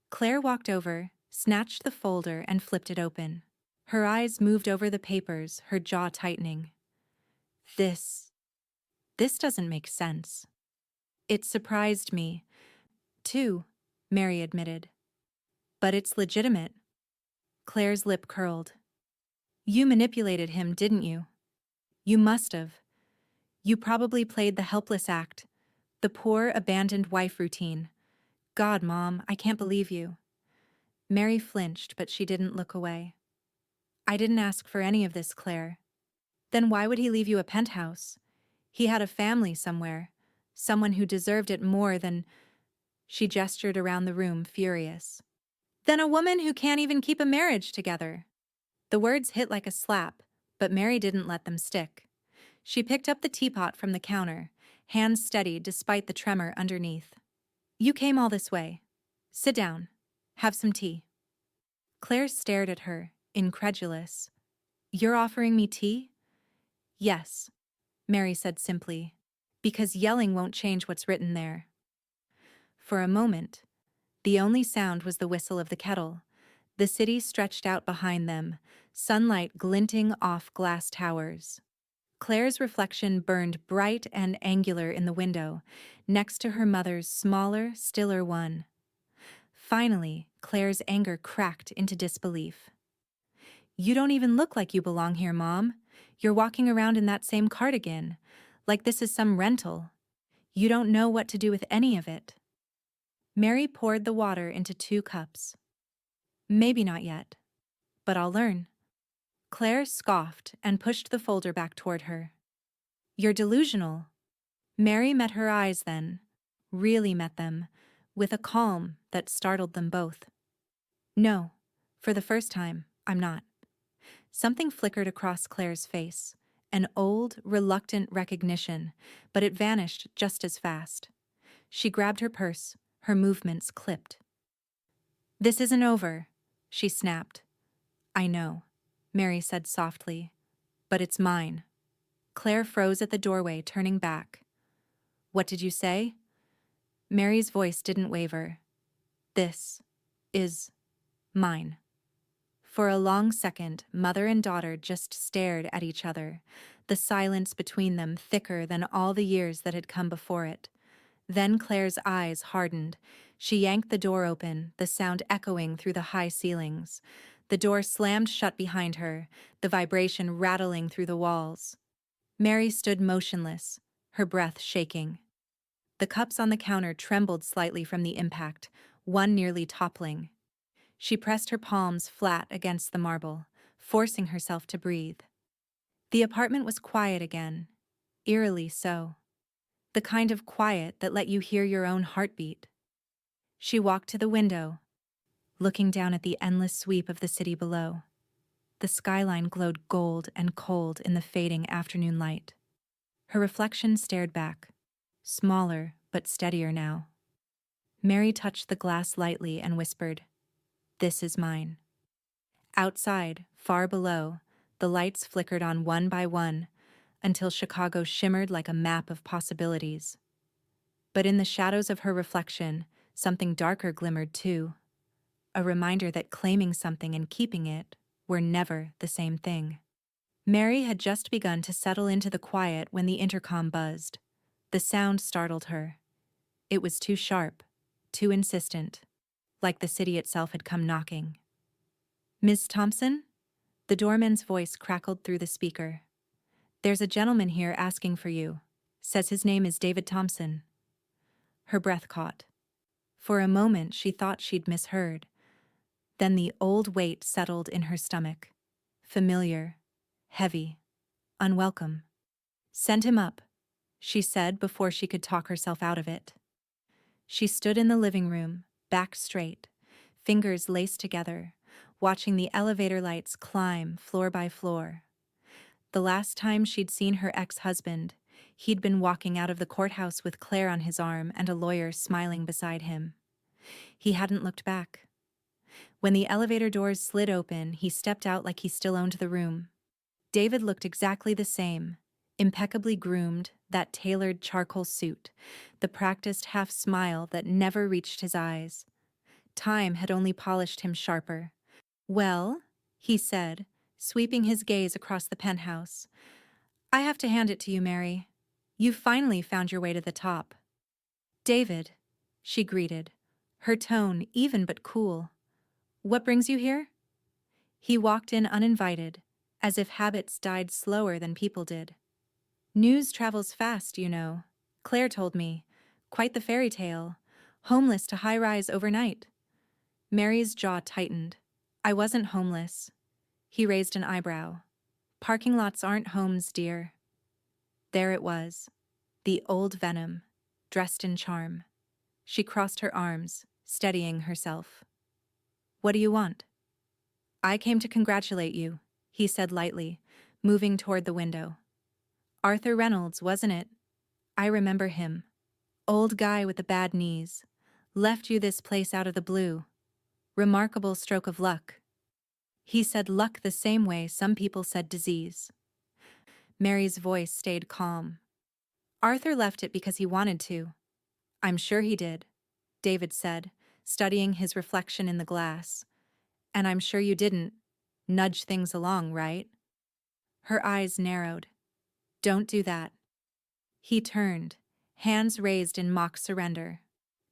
Claire walked over, snatched the folder, and flipped it open. Her eyes moved over the papers, her jaw tightening. This, this doesn't make sense. It surprised me, too, Mary admitted. But it's legitimate. Claire's lip curled. You manipulated him, didn't you? You must have. You probably played the helpless act, the poor, abandoned wife routine. God, Mom, I can't believe you. Mary flinched, but she didn't look away. I didn't ask for any of this, Claire. Then why would he leave you a penthouse? He had a family somewhere, someone who deserved it more than... She gestured around the room, furious. Than a woman who can't even keep a marriage together. The words hit like a slap, but Mary didn't let them stick. She picked up the teapot from the counter, hands steady despite the tremor underneath. You came all this way. Sit down. Have some tea. Claire stared at her, incredulous. You're offering me tea? Yes, Mary said simply, because yelling won't change what's written there. For a moment, the only sound was the whistle of the kettle. The city stretched out behind them, sunlight glinting off glass towers. Claire's reflection burned bright and angular in the window, next to her mother's smaller, stiller one. Finally, Claire's anger cracked into disbelief. You don't even look like you belong here, Mom. You're walking around in that same cardigan, like this is some rental. You don't know what to do with any of it. Mary poured the water into 2 cups. Maybe not yet, but I'll learn. Claire scoffed and pushed the folder back toward her. You're delusional. Mary met her eyes then, really met them, with a calm that startled them both. No, for the first time, I'm not. Something flickered across Claire's face, an old, reluctant recognition, but it vanished just as fast. She grabbed her purse, her movements clipped. This isn't over, she snapped. I know, Mary said softly, but it's mine. Claire froze at the doorway, turning back. What did you say? Mary's voice didn't waver. This is mine. For a long second, mother and daughter just stared at each other, the silence between them thicker than all the years that had come before it. Then Claire's eyes hardened. She yanked the door open, the sound echoing through the high ceilings. The door slammed shut behind her, the vibration rattling through the walls. Mary stood motionless, her breath shaking. The cups on the counter trembled slightly from the impact, one nearly toppling. She pressed her palms flat against the marble, forcing herself to breathe. The apartment was quiet again, eerily so. The kind of quiet that let you hear your own heartbeat. She walked to the window, looking down at the endless sweep of the city below. The skyline glowed gold and cold in the fading afternoon light. Her reflection stared back, smaller but steadier now. Mary touched the glass lightly and whispered, This is mine. Outside, far below, the lights flickered on one by one until Chicago shimmered like a map of possibilities. But in the shadows of her reflection, something darker glimmered too, a reminder that claiming something and keeping it were never the same thing. Mary had just begun to settle into the quiet when the intercom buzzed. The sound startled her. It was too sharp, too insistent, like the city itself had come knocking. Ms. Thompson? The doorman's voice crackled through the speaker. There's a gentleman here asking for you. Says his name is David Thompson. Her breath caught. For a moment she thought she'd misheard. Then the old weight settled in her stomach. Familiar, heavy, unwelcome. Send him up, she said before she could talk herself out of it. She stood in the living room, back straight, fingers laced together, watching the elevator lights climb floor by floor. The last time she'd seen her ex-husband, he'd been walking out of the courthouse with Claire on his arm and a lawyer smiling beside him. He hadn't looked back. When the elevator doors slid open, he stepped out like he still owned the room. David looked exactly the same, impeccably groomed, that tailored charcoal suit, the practiced half smile that never reached his eyes. Time had only polished him sharper. Well, he said, sweeping his gaze across the penthouse, I have to hand it to you, Mary. You've finally found your way to the top. David, she greeted, her tone even but cool. What brings you here? He walked in uninvited, as if habits died slower than people did. News travels fast, you know. Claire told me. Quite the fairy tale. Homeless to high-rise overnight. Mary's jaw tightened. I wasn't homeless. He raised an eyebrow. Parking lots aren't homes, dear. There it was. The old venom, dressed in charm. She crossed her arms, steadying herself. What do you want? I came to congratulate you, he said lightly, moving toward the window. Arthur Reynolds, wasn't it? I remember him. Old guy with the bad knees. Left you this place out of the blue. Remarkable stroke of luck. He said luck the same way some people said disease. Mary's voice stayed calm. Arthur left it because he wanted to. I'm sure he did, David said, studying his reflection in the glass. And I'm sure you didn't nudge things along, right? Her eyes narrowed. Don't do that. He turned, hands raised in mock surrender.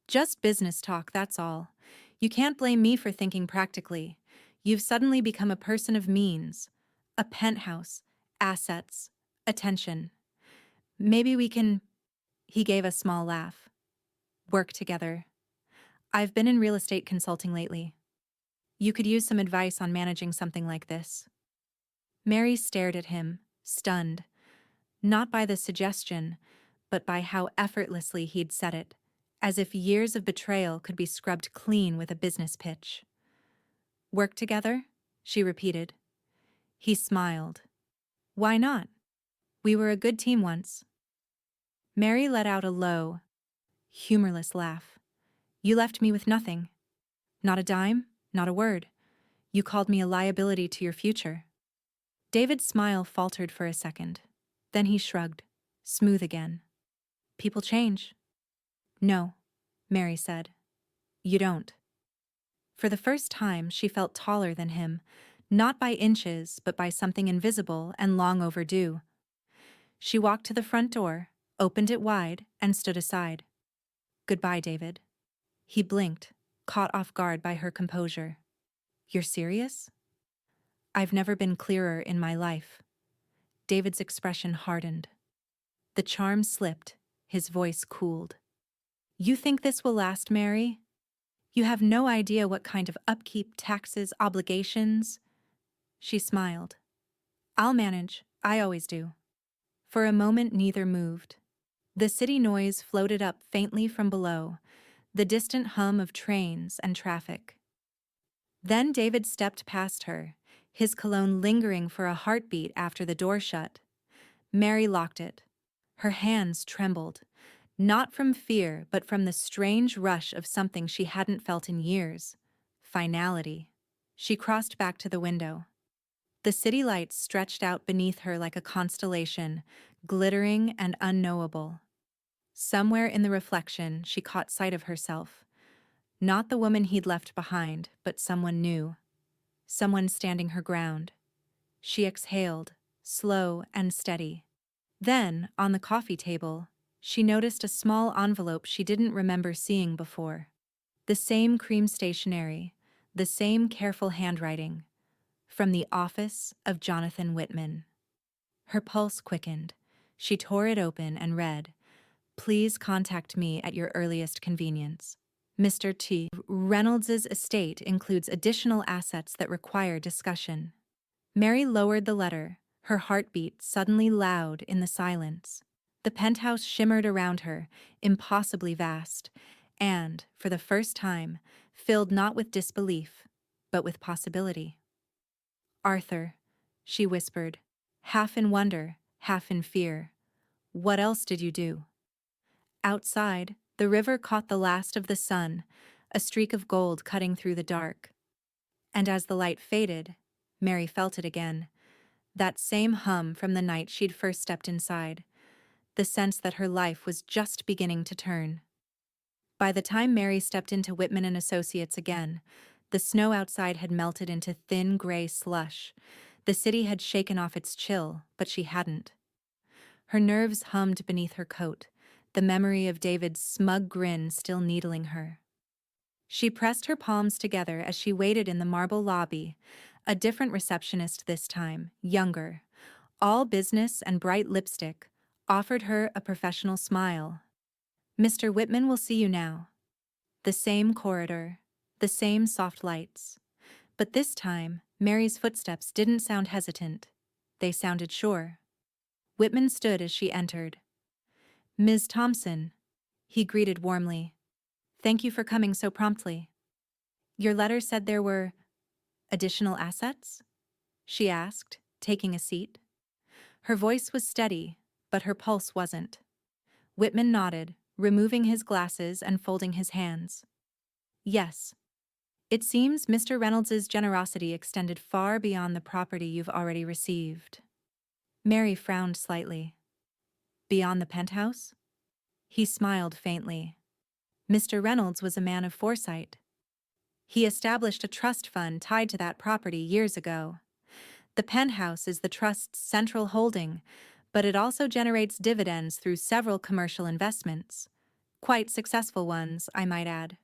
Just business talk, that's all. You can't blame me for thinking practically. You've suddenly become a person of means. A penthouse, assets, attention. Maybe we can... He gave a small laugh. Work together. I've been in real estate consulting lately. You could use some advice on managing something like this. Mary stared at him, stunned. Not by the suggestion, but by how effortlessly he'd said it, as if years of betrayal could be scrubbed clean with a business pitch. Work together? She repeated. He smiled. Why not? We were a good team once. Mary let out a low, humorless laugh. You left me with nothing. Not a dime, not a word. You called me a liability to your future. David's smile faltered for a second. Then he shrugged, smooth again. People change. No, Mary said. You don't. For the first time, she felt taller than him, not by inches, but by something invisible and long overdue. She walked to the front door, opened it wide, and stood aside. Goodbye, David. He blinked, caught off guard by her composure. You're serious? I've never been clearer in my life. David's expression hardened. The charm slipped, his voice cooled. You think this will last, Mary? You have no idea what kind of upkeep, taxes, obligations. She smiled. I'll manage, I always do. For a moment neither moved. The city noise floated up faintly from below, the distant hum of trains and traffic. Then David stepped past her, his cologne lingering for a heartbeat after the door shut. Mary locked it. Her hands trembled, not from fear but from the strange rush of something she hadn't felt in years. Finality. She crossed back to the window. The city lights stretched out beneath her like a constellation, glittering and unknowable. Somewhere in the reflection, she caught sight of herself. Not the woman he'd left behind, but someone new. Someone standing her ground. She exhaled, slow and steady. Then, on the coffee table, she noticed a small envelope she didn't remember seeing before. The same cream stationery, the same careful handwriting. From the office of Jonathan Whitman. Her pulse quickened. She tore it open and read, Please contact me at your earliest convenience. Mr. T. Reynolds's estate includes additional assets that require discussion. Mary lowered the letter, her heartbeat suddenly loud in the silence. The penthouse shimmered around her, impossibly vast, and, for the first time, filled not with disbelief, but with possibility. Arthur, she whispered, half in wonder, half in fear. What else did you do? Outside, the river caught the last of the sun, a streak of gold cutting through the dark. And as the light faded, Mary felt it again, that same hum from the night she'd first stepped inside, the sense that her life was just beginning to turn. By the time Mary stepped into Whitman and Associates again, the snow outside had melted into thin gray slush. The city had shaken off its chill, but she hadn't. Her nerves hummed beneath her coat, the memory of David's smug grin still needling her. She pressed her palms together as she waited in the marble lobby, a different receptionist this time, younger, all business and bright lipstick, offered her a professional smile. "Mr. Whitman will see you now." The same corridor, the same soft lights. But this time, Mary's footsteps didn't sound hesitant. They sounded sure. Whitman stood as she entered. "Ms. Thompson," he greeted warmly. "Thank you for coming so promptly." "Your letter said there were additional assets?" she asked, taking a seat. Her voice was steady, but her pulse wasn't. Whitman nodded, removing his glasses and folding his hands. "Yes. It seems Mr. Reynolds's generosity extended far beyond the property you've already received." Mary frowned slightly. "Beyond the penthouse?" He smiled faintly. "Mr. Reynolds was a man of foresight. He established a trust fund tied to that property years ago. The penthouse is the trust's central holding, but it also generates dividends through several commercial investments. Quite successful ones, I might add."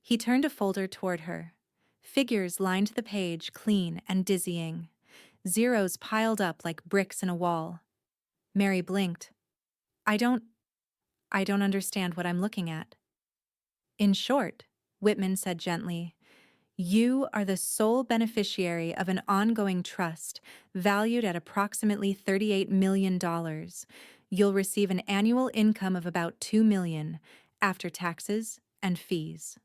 He turned a folder toward her. Figures lined the page, clean and dizzying. Zeros piled up like bricks in a wall. Mary blinked. I don't understand what I'm looking at." "In short," Whitman said gently, "you are the sole beneficiary of an ongoing trust valued at approximately $38 million. You'll receive an annual income of about $2 million after taxes and fees."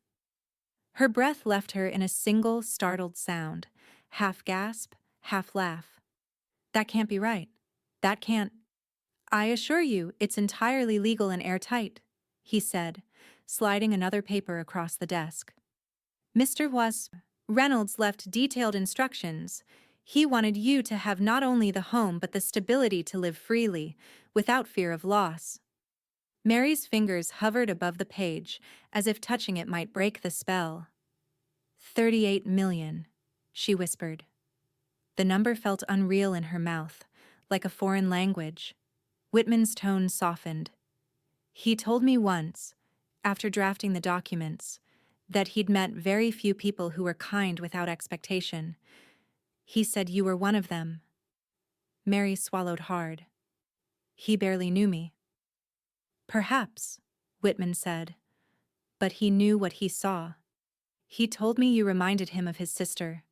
Her breath left her in a single startled sound, half gasp, half laugh. "That can't be right. That can't—" "I assure you it's entirely legal and airtight," he said, sliding another paper across the desk. "Mr. Reynolds left detailed instructions. He wanted you to have not only the home but the stability to live freely, without fear of loss." Mary's fingers hovered above the page, as if touching it might break the spell. 38 million, she whispered. The number felt unreal in her mouth, like a foreign language. Whitman's tone softened. "He told me once, after drafting the documents, that he'd met very few people who were kind without expectation. He said you were one of them." Mary swallowed hard. "He barely knew me." "Perhaps," Whitman said, "but he knew what he saw. He told me you reminded him of his sister,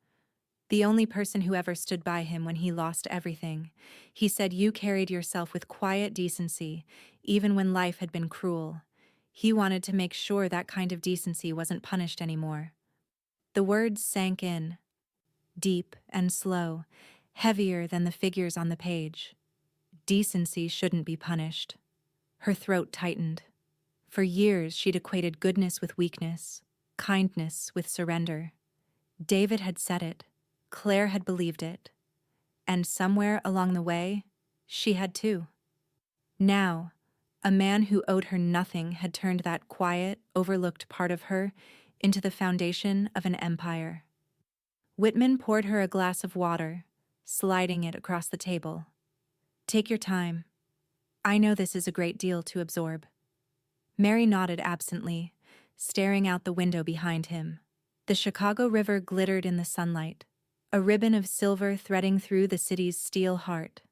the only person who ever stood by him when he lost everything. He said you carried yourself with quiet decency, even when life had been cruel. He wanted to make sure that kind of decency wasn't punished anymore." The words sank in, deep and slow, heavier than the figures on the page. Decency shouldn't be punished. Her throat tightened. For years she'd equated goodness with weakness, kindness with surrender. David had said it, Claire had believed it, and somewhere along the way, she had too. Now, a man who owed her nothing had turned that quiet, overlooked part of her into the foundation of an empire. Whitman poured her a glass of water, sliding it across the table. "Take your time. I know this is a great deal to absorb." Mary nodded absently, staring out the window behind him. The Chicago River glittered in the sunlight, a ribbon of silver threading through the city's steel heart.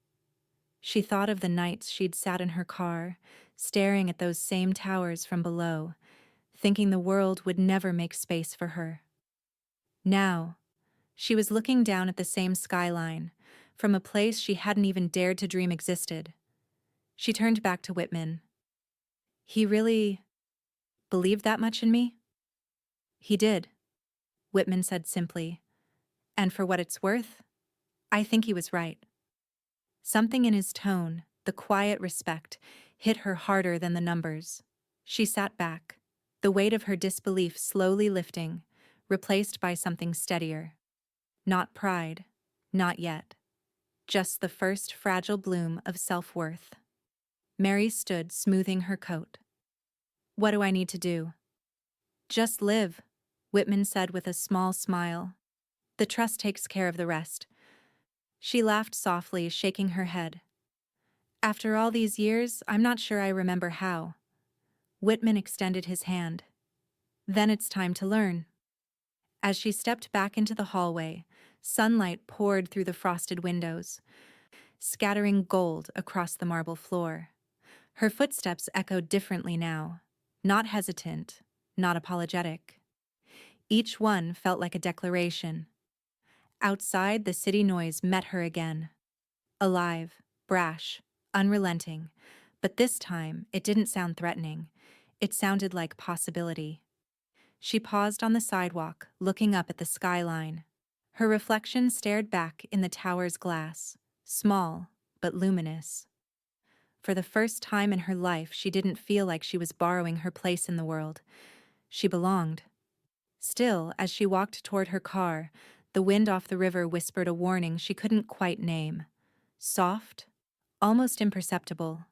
She thought of the nights she'd sat in her car, staring at those same towers from below, thinking the world would never make space for her. Now, she was looking down at the same skyline, from a place she hadn't even dared to dream existed. She turned back to Whitman. "He really believed that much in me?" "He did," Whitman said simply. "And for what it's worth, I think he was right." Something in his tone, the quiet respect, hit her harder than the numbers. She sat back, the weight of her disbelief slowly lifting, replaced by something steadier. Not pride, not yet. Just the first fragile bloom of self-worth. Mary stood, smoothing her coat. "What do I need to do?" "Just live," Whitman said with a small smile. "The trust takes care of the rest." She laughed softly, shaking her head. After all these years, I'm not sure I remember how. Whitman extended his hand. Then it's time to learn. As she stepped back into the hallway, sunlight poured through the frosted windows, scattering gold across the marble floor. Her footsteps echoed differently now, not hesitant, not apologetic. Each one felt like a declaration. Outside, the city noise met her again. Alive, brash, unrelenting. But this time, it didn't sound threatening. It sounded like possibility. She paused on the sidewalk, looking up at the skyline. Her reflection stared back in the tower's glass, small but luminous. For the first time in her life, she didn't feel like she was borrowing her place in the world. She belonged. Still, as she walked toward her car, the wind off the river whispered a warning she couldn't quite name. Soft, almost imperceptible,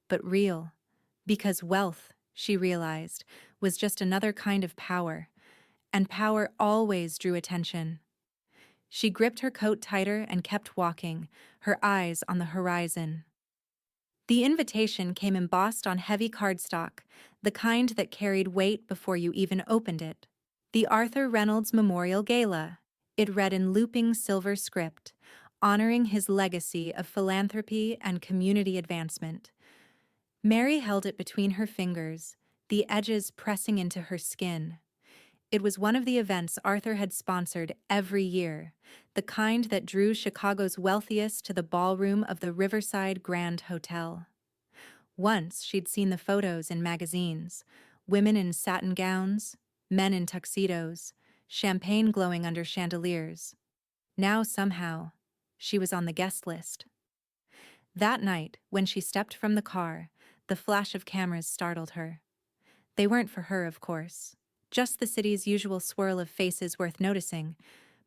but real. Because wealth, she realized, was just another kind of power, and power always drew attention. She gripped her coat tighter and kept walking, her eyes on the horizon. The invitation came embossed on heavy cardstock, the kind that carried weight before you even opened it. The Arthur Reynolds Memorial Gala. It read in looping silver script, honoring his legacy of philanthropy and community advancement. Mary held it between her fingers, the edges pressing into her skin. It was one of the events Arthur had sponsored every year, the kind that drew Chicago's wealthiest to the ballroom of the Riverside Grand Hotel. Once she'd seen the photos in magazines, women in satin gowns, men in tuxedos, champagne glowing under chandeliers. Now somehow, she was on the guest list. That night, when she stepped from the car, the flash of cameras startled her. They weren't for her, of course. Just the city's usual swirl of faces worth noticing,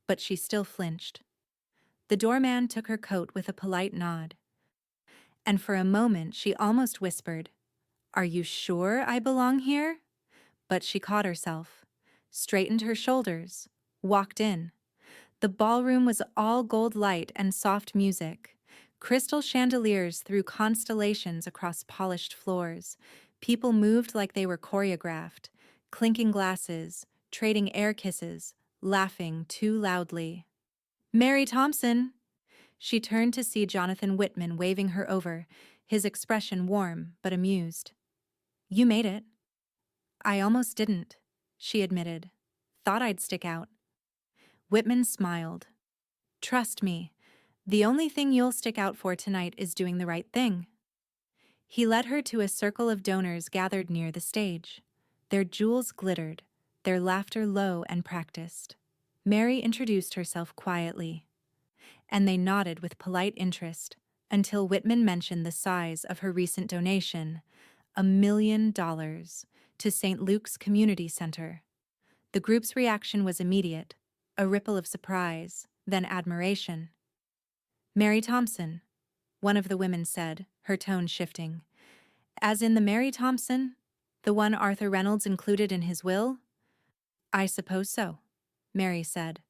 but she still flinched. The doorman took her coat with a polite nod. And for a moment she almost whispered, "Are you sure I belong here?" But she caught herself, straightened her shoulders, walked in. The ballroom was all gold light and soft music. Crystal chandeliers threw constellations across polished floors. People moved like they were choreographed, clinking glasses, trading air kisses, laughing too loudly. "Mary Thompson!" She turned to see Jonathan Whitman waving her over, his expression warm but amused. "You made it." "I almost didn't," she admitted. "Thought I'd stick out." Whitman smiled. "Trust me, the only thing you'll stick out for tonight is doing the right thing." He led her to a circle of donors gathered near the stage. Their jewels glittered, their laughter low and practiced. Mary introduced herself quietly, and they nodded with polite interest until Whitman mentioned the size of her recent donation, $1 million, to St. Luke's Community Center. The group's reaction was immediate, a ripple of surprise, then admiration. "Mary Thompson," one of the women said, her tone shifting. "As in the Mary Thompson? The one Arthur Reynolds included in his will?" "I suppose so," Mary said.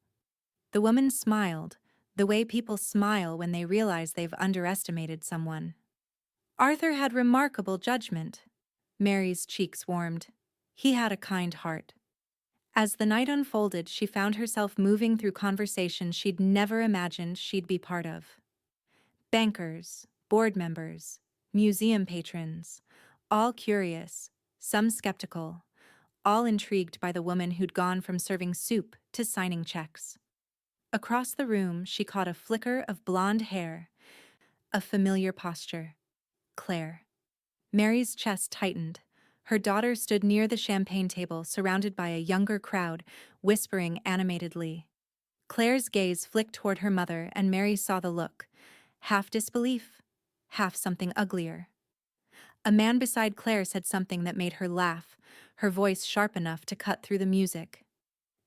The woman smiled, the way people smile when they realize they've underestimated someone. "Arthur had remarkable judgment." Mary's cheeks warmed. He had a kind heart. As the night unfolded, she found herself moving through conversations she'd never imagined she'd be part of. Bankers, board members, museum patrons, all curious, some skeptical, all intrigued by the woman who'd gone from serving soup to signing checks. Across the room, she caught a flicker of blonde hair, a familiar posture. Claire. Mary's chest tightened. Her daughter stood near the champagne table, surrounded by a younger crowd, whispering animatedly. Claire's gaze flicked toward her mother, and Mary saw the look. Half disbelief, half something uglier. A man beside Claire said something that made her laugh, her voice sharp enough to cut through the music.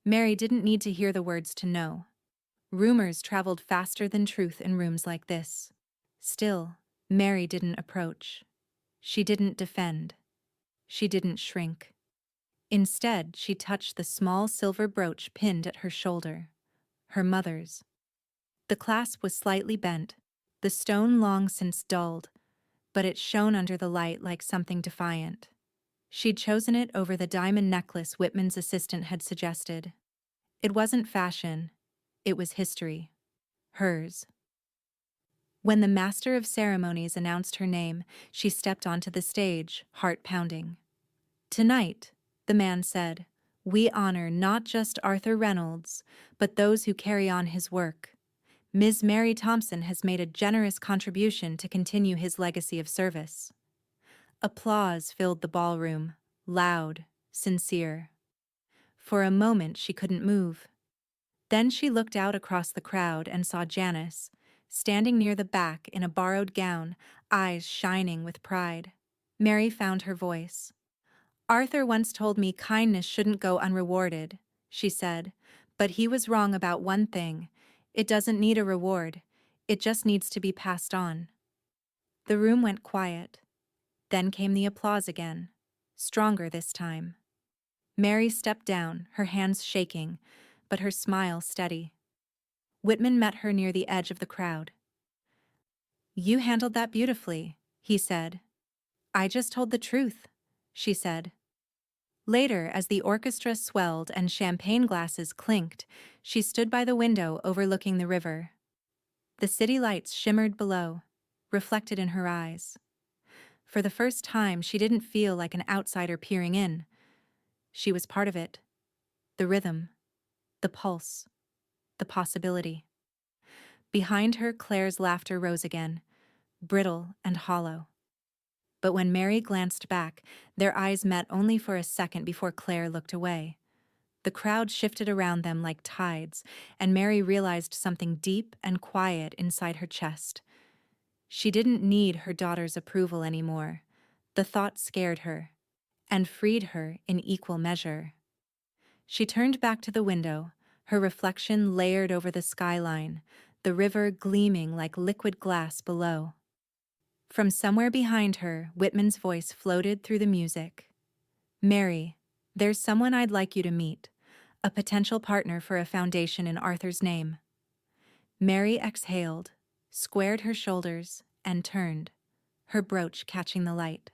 Mary didn't need to hear the words to know. Rumors traveled faster than truth in rooms like this. Still, Mary didn't approach. She didn't defend. She didn't shrink. Instead, she touched the small silver brooch pinned at her shoulder. Her mother's. The clasp was slightly bent, the stone long since dulled, but it shone under the light like something defiant. She'd chosen it over the diamond necklace Whitman's assistant had suggested. It wasn't fashion, it was history. Hers. When the master of ceremonies announced her name, she stepped onto the stage, heart pounding. Tonight, the man said, we honor not just Arthur Reynolds, but those who carry on his work. Ms. Mary Thompson has made a generous contribution to continue his legacy of service. Applause filled the ballroom, loud, sincere. For a moment she couldn't move. Then she looked out across the crowd and saw Janice, standing near the back in a borrowed gown, eyes shining with pride. Mary found her voice. Arthur once told me kindness shouldn't go unrewarded, she said, but he was wrong about one thing. It doesn't need a reward. It just needs to be passed on. The room went quiet. Then came the applause again, stronger this time. Mary stepped down, her hands shaking, but her smile steady. Whitman met her near the edge of the crowd. You handled that beautifully, he said. I just told the truth, she said. Later, as the orchestra swelled and champagne glasses clinked, she stood by the window overlooking the river. The city lights shimmered below, reflected in her eyes. For the first time, she didn't feel like an outsider peering in. She was part of it. The rhythm, the pulse, the possibility. Behind her, Claire's laughter rose again, brittle and hollow. But when Mary glanced back, their eyes met only for a second before Claire looked away. The crowd shifted around them like tides, and Mary realized something deep and quiet inside her chest. She didn't need her daughter's approval anymore. The thought scared her, and freed her in equal measure. She turned back to the window, her reflection layered over the skyline, the river gleaming like liquid glass below. From somewhere behind her, Whitman's voice floated through the music. Mary, there's someone I'd like you to meet, a potential partner for a foundation in Arthur's name. Mary exhaled, squared her shoulders, and turned, her brooch catching the light.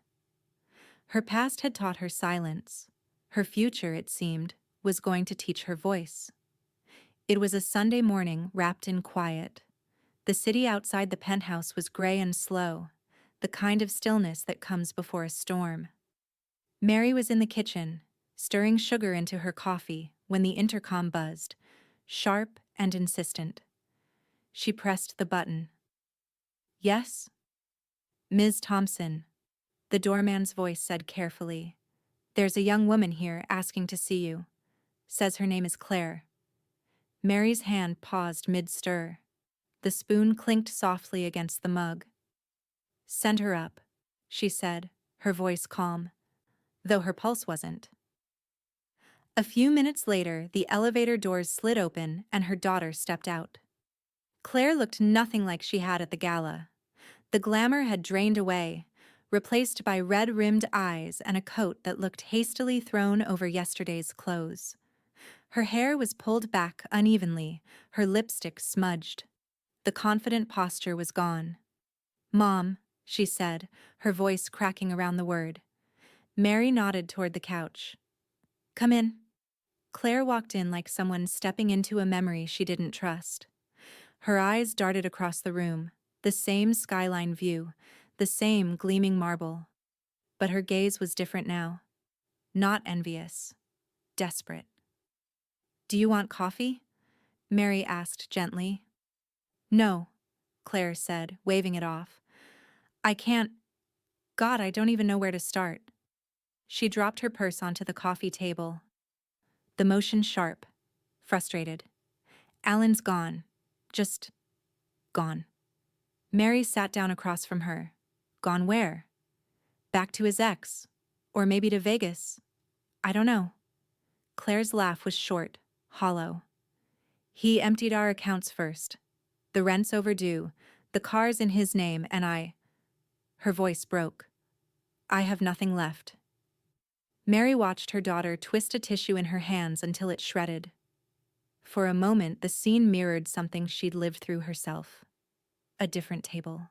Her past had taught her silence. Her future, it seemed, was going to teach her voice. It was a Sunday morning wrapped in quiet. The city outside the penthouse was gray and slow, the kind of stillness that comes before a storm. Mary was in the kitchen, stirring sugar into her coffee, when the intercom buzzed, sharp and insistent. She pressed the button. Yes? Ms. Thompson, the doorman's voice said carefully. There's a young woman here asking to see you. Says her name is Claire. Mary's hand paused mid-stir. The spoon clinked softly against the mug. Send her up, she said, her voice calm, though her pulse wasn't. A few minutes later, the elevator doors slid open and her daughter stepped out. Claire looked nothing like she had at the gala. The glamour had drained away, replaced by red-rimmed eyes and a coat that looked hastily thrown over yesterday's clothes. Her hair was pulled back unevenly, her lipstick smudged. The confident posture was gone. Mom, she said, her voice cracking around the word. Mary nodded toward the couch. Come in. Claire walked in like someone stepping into a memory she didn't trust. Her eyes darted across the room, the same skyline view, the same gleaming marble. But her gaze was different now. Not envious. Desperate. Do you want coffee? Mary asked gently. No, Claire said, waving it off. I can't. God, I don't even know where to start. She dropped her purse onto the coffee table. The motion sharp, frustrated. Alan's gone. Just gone. Mary sat down across from her. Gone where? Back to his ex. Or maybe to Vegas. I don't know. Claire's laugh was short, hollow. He emptied our accounts first. The rent's overdue, the car's in his name, and I... Her voice broke. I have nothing left. Mary watched her daughter twist a tissue in her hands until it shredded. For a moment, the scene mirrored something she'd lived through herself. A different table.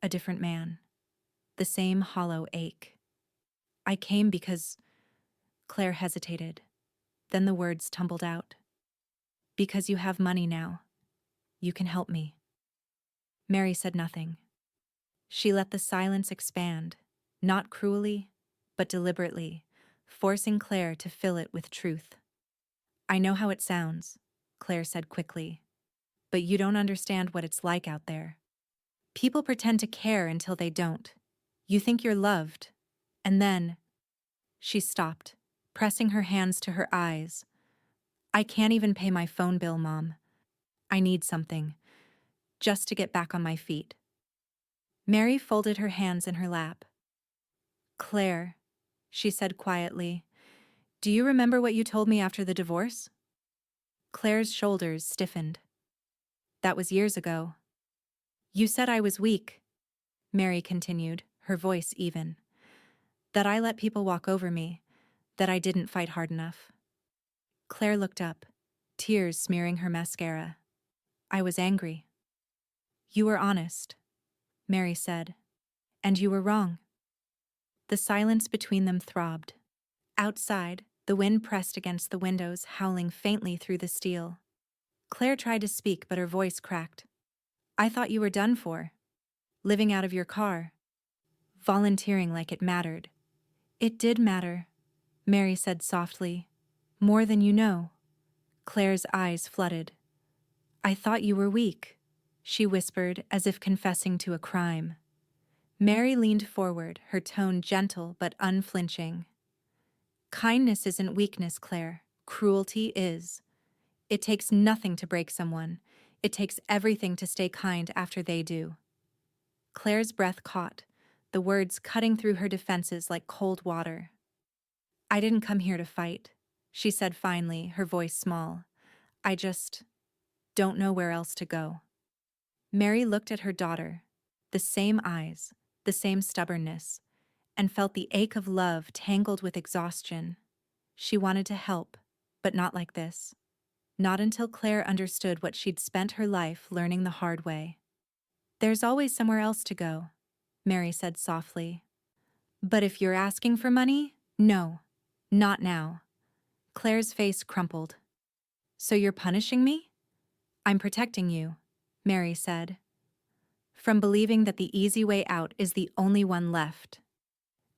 A different man. the same hollow ache. I came because... Claire hesitated. Then the words tumbled out. Because you have money now. You can help me. Mary said nothing. She let the silence expand, not cruelly, but deliberately, forcing Claire to fill it with truth. I know how it sounds, Claire said quickly, but you don't understand what it's like out there. People pretend to care until they don't. You think you're loved, and then... She stopped, pressing her hands to her eyes. I can't even pay my phone bill, Mom. I need something, just to get back on my feet. Mary folded her hands in her lap. Claire, she said quietly, do you remember what you told me after the divorce? Claire's shoulders stiffened. That was years ago. You said I was weak, Mary continued, her voice even. That I let people walk over me, that I didn't fight hard enough. Claire looked up, tears smearing her mascara. I was angry. You were honest, Mary said, and you were wrong. The silence between them throbbed. Outside, the wind pressed against the windows, howling faintly through the steel. Claire tried to speak, but her voice cracked. I thought you were done for. Living out of your car. Volunteering like it mattered. It did matter, Mary said softly. More than you know. Claire's eyes flooded. I thought you were weak, she whispered as if confessing to a crime. Mary leaned forward, her tone gentle but unflinching. Kindness isn't weakness, Claire. Cruelty is. It takes nothing to break someone. It takes everything to stay kind after they do. Claire's breath caught, the words cutting through her defenses like cold water. I didn't come here to fight, she said finally, her voice small. I just don't know where else to go. Mary looked at her daughter, the same eyes, the same stubbornness, and felt the ache of love tangled with exhaustion. She wanted to help, but not like this. Not until Claire understood what she'd spent her life learning the hard way. There's always somewhere else to go, Mary said softly. But if you're asking for money, no, not now. Claire's face crumpled. So you're punishing me? I'm protecting you, Mary said. From believing that the easy way out is the only one left.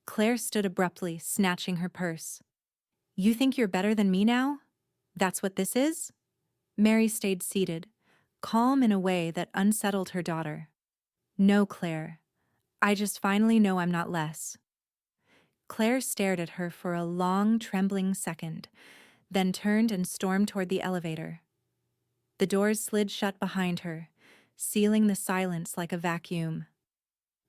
Claire stood abruptly, snatching her purse. You think you're better than me now? That's what this is? Mary stayed seated, calm in a way that unsettled her daughter. No, Claire. I just finally know I'm not less. Claire stared at her for a long, trembling second, then turned and stormed toward the elevator. The doors slid shut behind her, sealing the silence like a vacuum.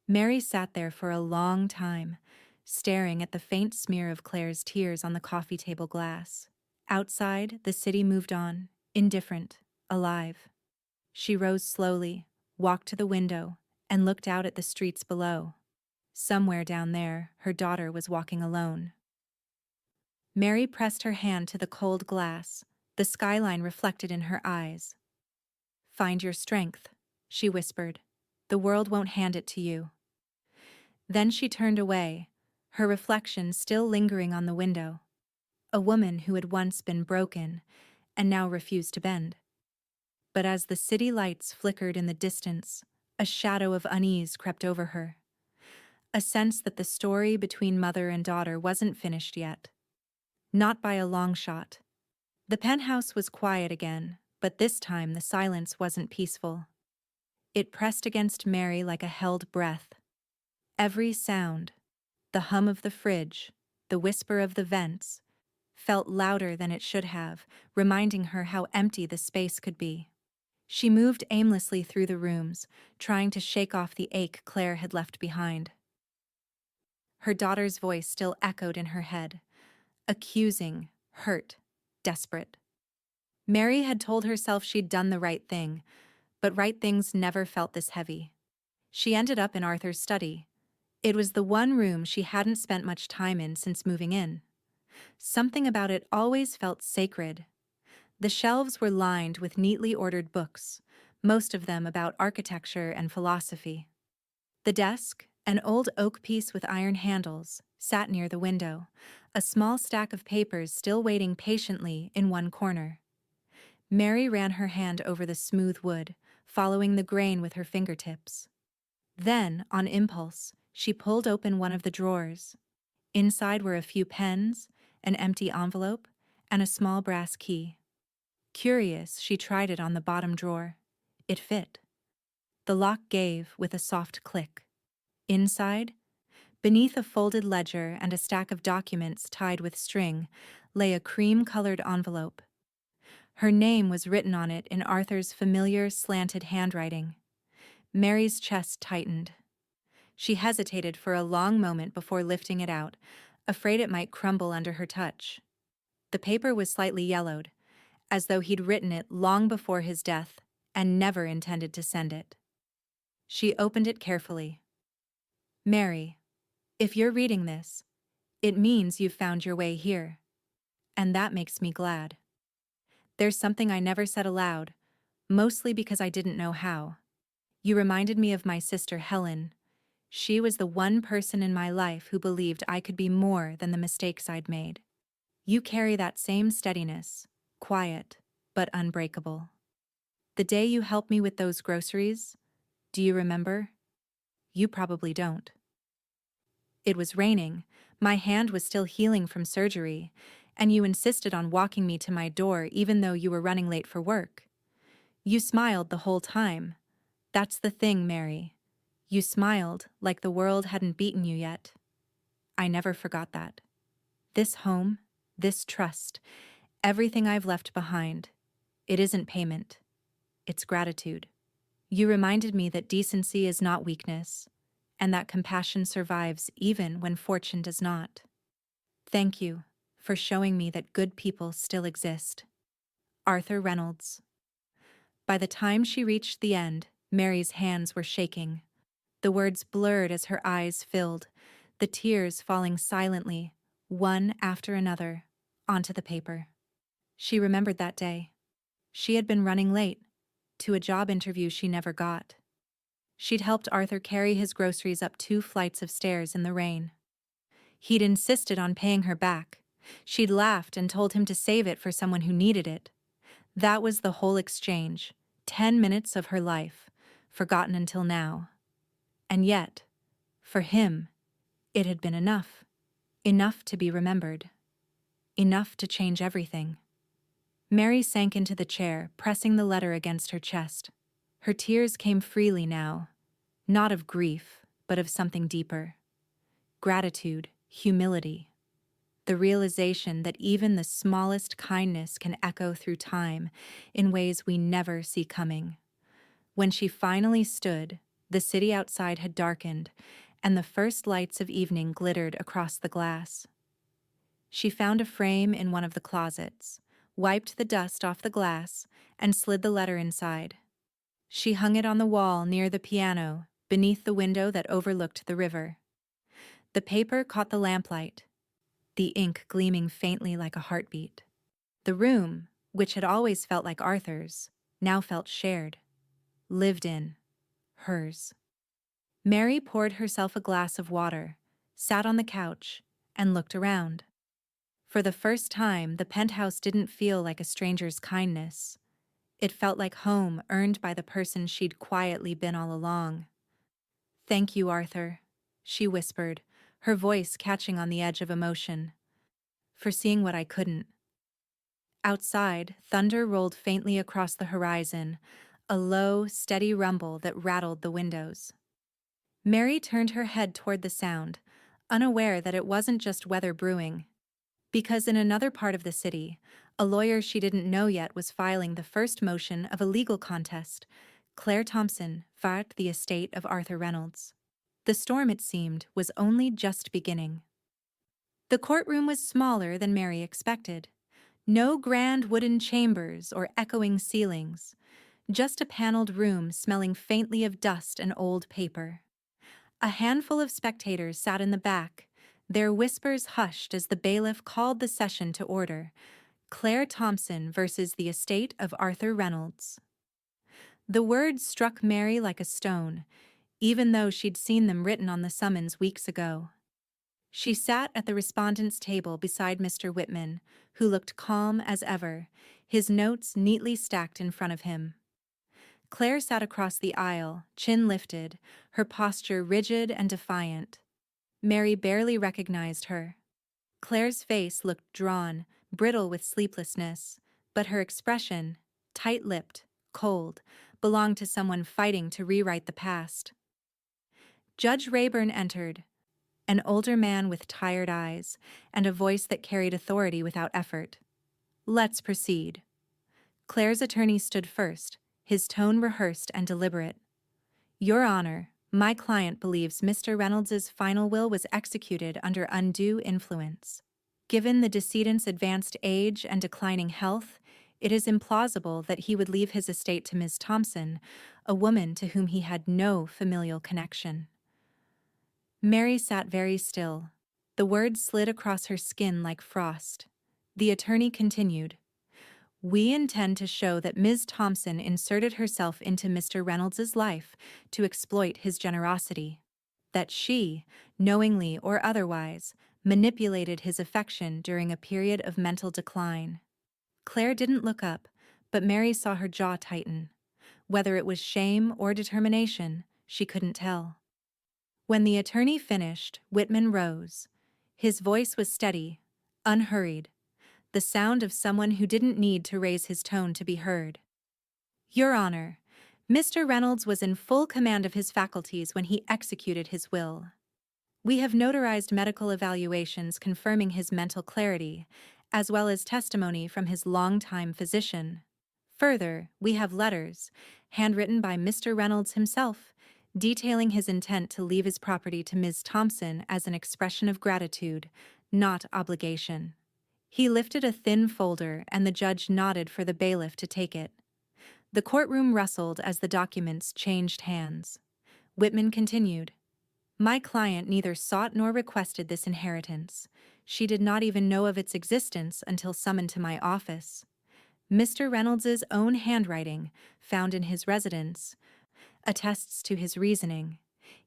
Mary sat there for a long time, staring at the faint smear of Claire's tears on the coffee table glass. Outside, the city moved on, indifferent, alive. She rose slowly, walked to the window, and looked out at the streets below. Somewhere down there, her daughter was walking alone. Mary pressed her hand to the cold glass, the skyline reflected in her eyes. Find your strength, she whispered. The world won't hand it to you. Then she turned away, her reflection still lingering on the window. A woman who had once been broken and now refused to bend. But as the city lights flickered in the distance, a shadow of unease crept over her. A sense that the story between mother and daughter wasn't finished yet. Not by a long shot. The penthouse was quiet again, but this time the silence wasn't peaceful. It pressed against Mary like a held breath. Every sound, the hum of the fridge, the whisper of the vents, felt louder than it should have, reminding her how empty the space could be. She moved aimlessly through the rooms, trying to shake off the ache Claire had left behind. Her daughter's voice still echoed in her head, accusing, hurt, desperate. Mary had told herself she'd done the right thing, but right things never felt this heavy. She ended up in Arthur's study. It was the one room she hadn't spent much time in since moving in. Something about it always felt sacred. The shelves were lined with neatly ordered books, most of them about architecture and philosophy. The desk, An old oak piece with iron handles sat near the window, a small stack of papers still waiting patiently in one corner. Mary ran her hand over the smooth wood, following the grain with her fingertips. Then, on impulse, she pulled open one of the drawers. Inside were a few pens, an empty envelope, and a small brass key. Curious, she tried it on the bottom drawer. It fit. The lock gave with a soft click. Inside, beneath a folded ledger and a stack of documents tied with string, lay a cream-colored envelope. Her name was written on it in Arthur's familiar, slanted handwriting. Mary's chest tightened. She hesitated for a long moment before lifting it out, afraid it might crumble under her touch. The paper was slightly yellowed, as though he'd written it long before his death and never intended to send it. She opened it carefully. Mary, if you're reading this, it means you've found your way here. And that makes me glad. There's something I never said aloud, mostly because I didn't know how. You reminded me of my sister Helen. She was the one person in my life who believed I could be more than the mistakes I'd made. You carry that same steadiness, quiet, but unbreakable. The day you helped me with those groceries, do you remember? You probably don't. It was raining, my hand was still healing from surgery, and you insisted on walking me to my door even though you were running late for work. You smiled the whole time. That's the thing, Mary. You smiled like the world hadn't beaten you yet. I never forgot that. This home, this trust, everything I've left behind, it isn't payment. It's gratitude. You reminded me that decency is not weakness, and that compassion survives even when fortune does not. Thank you for showing me that good people still exist. Arthur Reynolds. By the time she reached the end, Mary's hands were shaking. The words blurred as her eyes filled, the tears falling silently, one after another, onto the paper. She remembered that day. She had been running late, to a job interview she never got. She'd helped Arthur carry his groceries up 2 flights of stairs in the rain. He'd insisted on paying her back. She'd laughed and told him to save it for someone who needed it. That was the whole exchange, 10 minutes of her life, forgotten until now. And yet, for him, it had been enough. Enough to be remembered. Enough to change everything. Mary sank into the chair, pressing the letter against her chest. Her tears came freely now, not of grief, but of something deeper. Gratitude, humility. The realization that even the smallest kindness can echo through time in ways we never see coming. When she finally stood, the city outside had darkened, and the first lights of evening glittered across the glass. She found a frame in one of the closets, wiped the dust off the glass, and slid the letter inside. She hung it on the wall near the piano, beneath the window that overlooked the river. The paper caught the lamplight, the ink gleaming faintly like a heartbeat. The room, which had always felt like Arthur's, now felt shared, lived in, hers. Mary poured herself a glass of water, sat on the couch, and looked around. For the first time, the penthouse didn't feel like a stranger's kindness. It felt like home earned by the person she'd quietly been all along. "Thank you, Arthur," she whispered, her voice catching on the edge of emotion. "For seeing what I couldn't." Outside, thunder rolled faintly across the horizon, a low, steady rumble that rattled the windows. Mary turned her head toward the sound, unaware that it wasn't just weather brewing. Because in another part of the city, a lawyer she didn't know yet was filing the first motion of a legal contest. Claire Thompson fought the estate of Arthur Reynolds. The storm, it seemed, was only just beginning. The courtroom was smaller than Mary expected. No grand wooden chambers or echoing ceilings, just a paneled room smelling faintly of dust and old paper. A handful of spectators sat in the back, their whispers hushed as the bailiff called the session to order. Claire Thompson versus the estate of Arthur Reynolds. The words struck Mary like a stone. even though she'd seen them written on the summons weeks ago. She sat at the respondent's table beside Mr. Whitman, who looked calm as ever, his notes neatly stacked in front of him. Claire sat across the aisle, chin lifted, her posture rigid and defiant. Mary barely recognized her. Claire's face looked drawn, brittle with sleeplessness, but her expression, tight-lipped, cold, belonged to someone fighting to rewrite the past. Judge Rayburn entered, an older man with tired eyes and a voice that carried authority without effort. "Let's proceed." Claire's attorney stood first, his tone rehearsed and deliberate. "Your Honor, my client believes Mr. Reynolds's final will was executed under undue influence. Given the decedent's advanced age and declining health, it is implausible that he would leave his estate to Ms. Thompson, a woman to whom he had no familial connection." Mary sat very still. The words slid across her skin like frost. The attorney continued, "We intend to show that Ms. Thompson inserted herself into Mr. Reynolds's life to exploit his generosity. That she, knowingly or otherwise, manipulated his affection during a period of mental decline." Claire didn't look up, but Mary saw her jaw tighten. Whether it was shame or determination, she couldn't tell. When the attorney finished, Whitman rose. His voice was steady, unhurried, the sound of someone who didn't need to raise his tone to be heard. "Your Honor, Mr. Reynolds was in full command of his faculties when he executed his will. We have notarized medical evaluations confirming his mental clarity, as well as testimony from his longtime physician. Further, we have letters, handwritten by Mr. Reynolds himself, detailing his intent to leave his property to Ms. Thompson as an expression of gratitude, not obligation." He lifted a thin folder and the judge nodded for the bailiff to take it. The courtroom rustled as the documents changed hands. Whitman continued, "My client neither sought nor requested this inheritance. She did not even know of its existence until summoned to my office. Mr. Reynolds's own handwriting, found in his residence, attests to his reasoning.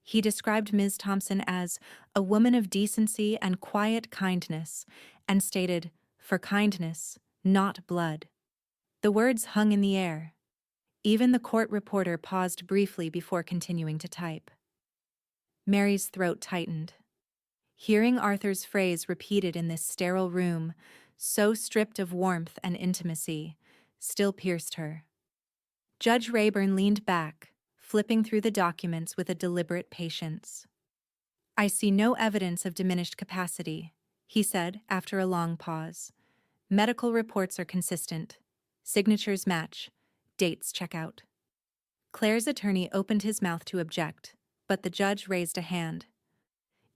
He described Ms. Thompson as a woman of decency and quiet kindness, and stated, 'For kindness, not blood.'" The words hung in the air. Even the court reporter paused briefly before continuing to type. Mary's throat tightened. Hearing Arthur's phrase repeated in this sterile room, so stripped of warmth and intimacy, still pierced her. Judge Rayburn leaned back, flipping through the documents with a deliberate patience. "I see no evidence of diminished capacity," he said after a long pause. "Medical reports are consistent. Signatures match. Dates check out." Claire's attorney opened his mouth to object, but the judge raised a hand.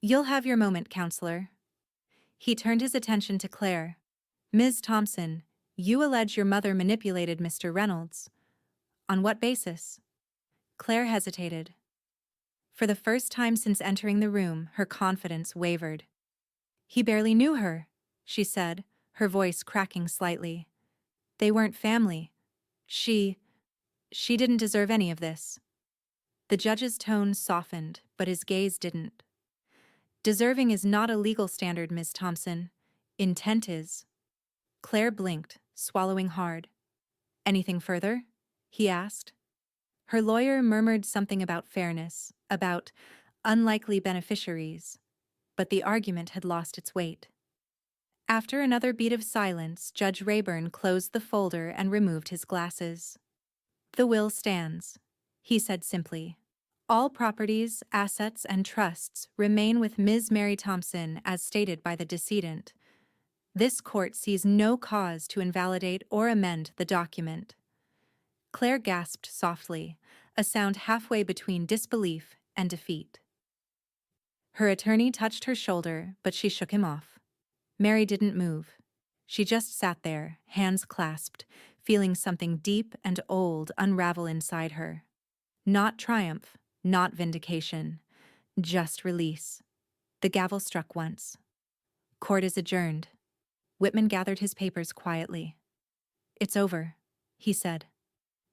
"You'll have your moment, counselor." He turned his attention to Claire. "Ms. Thompson, you allege your mother manipulated Mr. Reynolds. On what basis?" Claire hesitated. For the first time since entering the room, her confidence wavered. "He barely knew her," she said, her voice cracking slightly. "They weren't family. She didn't deserve any of this." The judge's tone softened, but his gaze didn't. "Deserving is not a legal standard, Ms. Thompson. Intent is." Claire blinked, swallowing hard. "Anything further?" he asked. Her lawyer murmured something about fairness, about unlikely beneficiaries, but the argument had lost its weight. After another beat of silence, Judge Rayburn closed the folder and removed his glasses. "The will stands," he said simply. "All properties, assets, and trusts remain with Ms. Mary Thompson as stated by the decedent. This court sees no cause to invalidate or amend the document." Claire gasped softly, a sound halfway between disbelief and defeat. Her attorney touched her shoulder, but she shook him off. Mary didn't move. She just sat there, hands clasped, feeling something deep and old unravel inside her. Not triumph, not vindication, just release. The gavel struck once. "Court is adjourned." Whitman gathered his papers quietly. "It's over," he said.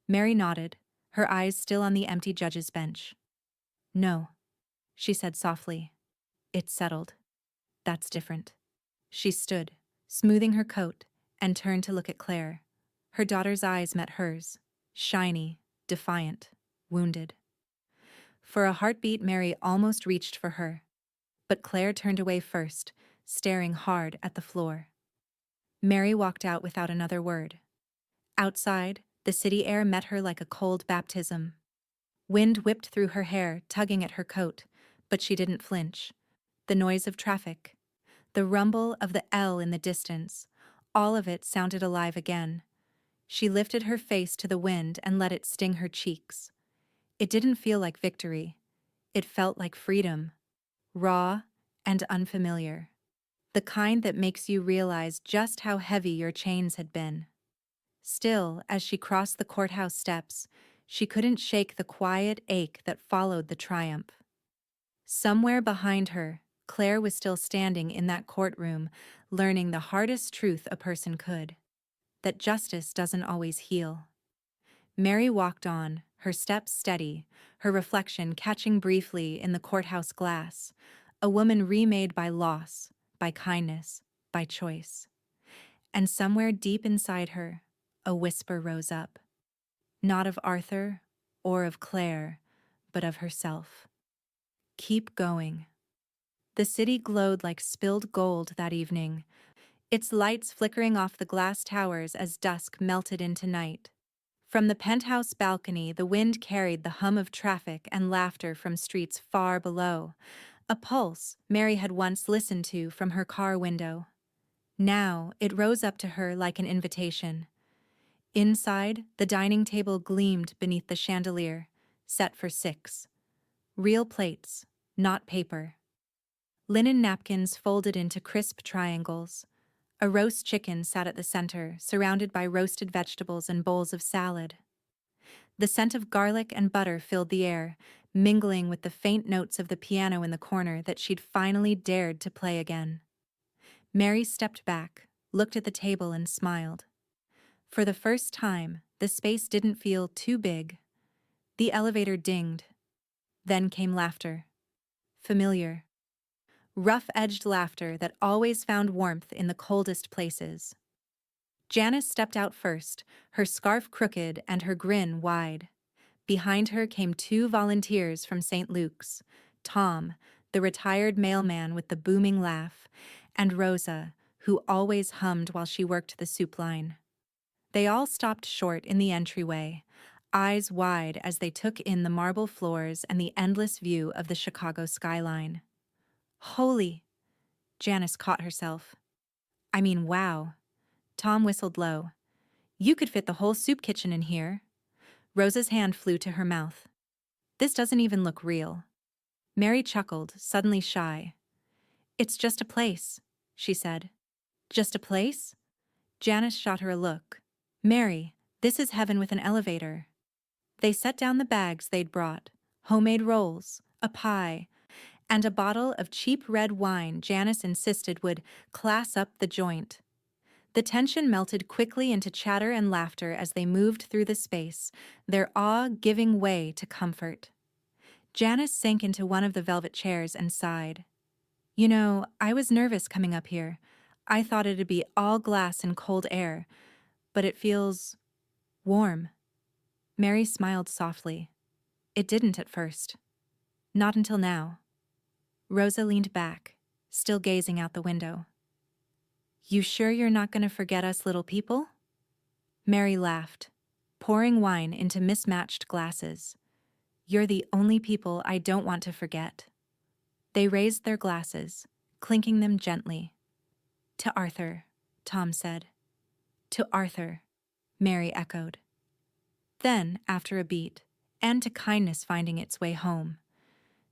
Mary nodded, her eyes still on the empty judge's bench. No, she said softly. It's settled. That's different. She stood, smoothing her coat, and turned to look at Claire. Her daughter's eyes met hers, shiny, defiant, wounded. For a heartbeat, Mary almost reached for her. But Claire turned away first, staring hard at the floor. Mary walked out without another word. Outside, the city air met her like a cold baptism. Wind whipped through her hair, tugging at her coat, but she didn't flinch. The noise of traffic, the rumble of the L in the distance, all of it sounded alive again. She lifted her face to the wind and let it sting her cheeks. It didn't feel like victory. It felt like freedom, raw and unfamiliar. The kind that makes you realize just how heavy your chains had been. Still, as she crossed the courthouse steps, she couldn't shake the quiet ache that followed the triumph. Somewhere behind her, Claire was still standing in that courtroom, learning the hardest truth a person could: that justice doesn't always heal. Mary walked on, her steps steady, her reflection catching briefly in the courthouse glass, a woman remade by loss, by kindness, by choice. And somewhere deep inside her, a whisper rose up. Not of Arthur or of Claire, but of herself. Keep going. The city glowed like spilled gold that evening, its lights flickering off the glass towers as dusk melted into night. From the penthouse balcony, the wind carried the hum of traffic and laughter from streets far below, a pulse Mary had once listened to from her car window. Now it rose up to her like an invitation. Inside, the dining table gleamed beneath the chandelier, set for 6. Real plates, not paper. Linen napkins folded into crisp triangles. A roast chicken sat at the center, surrounded by roasted vegetables and bowls of salad. The scent of garlic and butter filled the air, mingling with the faint notes of the piano in the corner that she'd finally dared to play again. Mary stepped back, looked at the table and smiled. For the first time, the space didn't feel too big. The elevator dinged. Then came laughter. Familiar. Rough-edged laughter that always found warmth in the coldest places. Janice stepped out first, her scarf crooked and her grin wide. Behind her came 2 volunteers from St. Luke's, Tom, the retired mailman with the booming laugh, and Rosa, who always hummed while she worked the soup line. They all stopped short in the entryway, eyes wide as they took in the marble floors and the endless view of the Chicago skyline. Holy! Janice caught herself. I mean, wow. Tom whistled low. You could fit the whole soup kitchen in here. Rosa's hand flew to her mouth. This doesn't even look real. Mary chuckled, suddenly shy. It's just a place, she said. Just a place? Janice shot her a look. Mary, this is heaven with an elevator. They set down the bags they'd brought, homemade rolls, a pie, and a bottle of cheap red wine Janice insisted would class up the joint. The tension melted quickly into chatter and laughter as they moved through the space, their awe giving way to comfort. Janice sank into one of the velvet chairs and sighed. You know, I was nervous coming up here. I thought it'd be all glass and cold air, but it feels warm. Mary smiled softly. It didn't at first. Not until now. Rosa leaned back, still gazing out the window. You sure you're not going to forget us little people? Mary laughed, pouring wine into mismatched glasses. You're the only people I don't want to forget. They raised their glasses, clinking them gently. To Arthur, Tom said. To Arthur, Mary echoed. Then, after a beat, and to kindness finding its way home,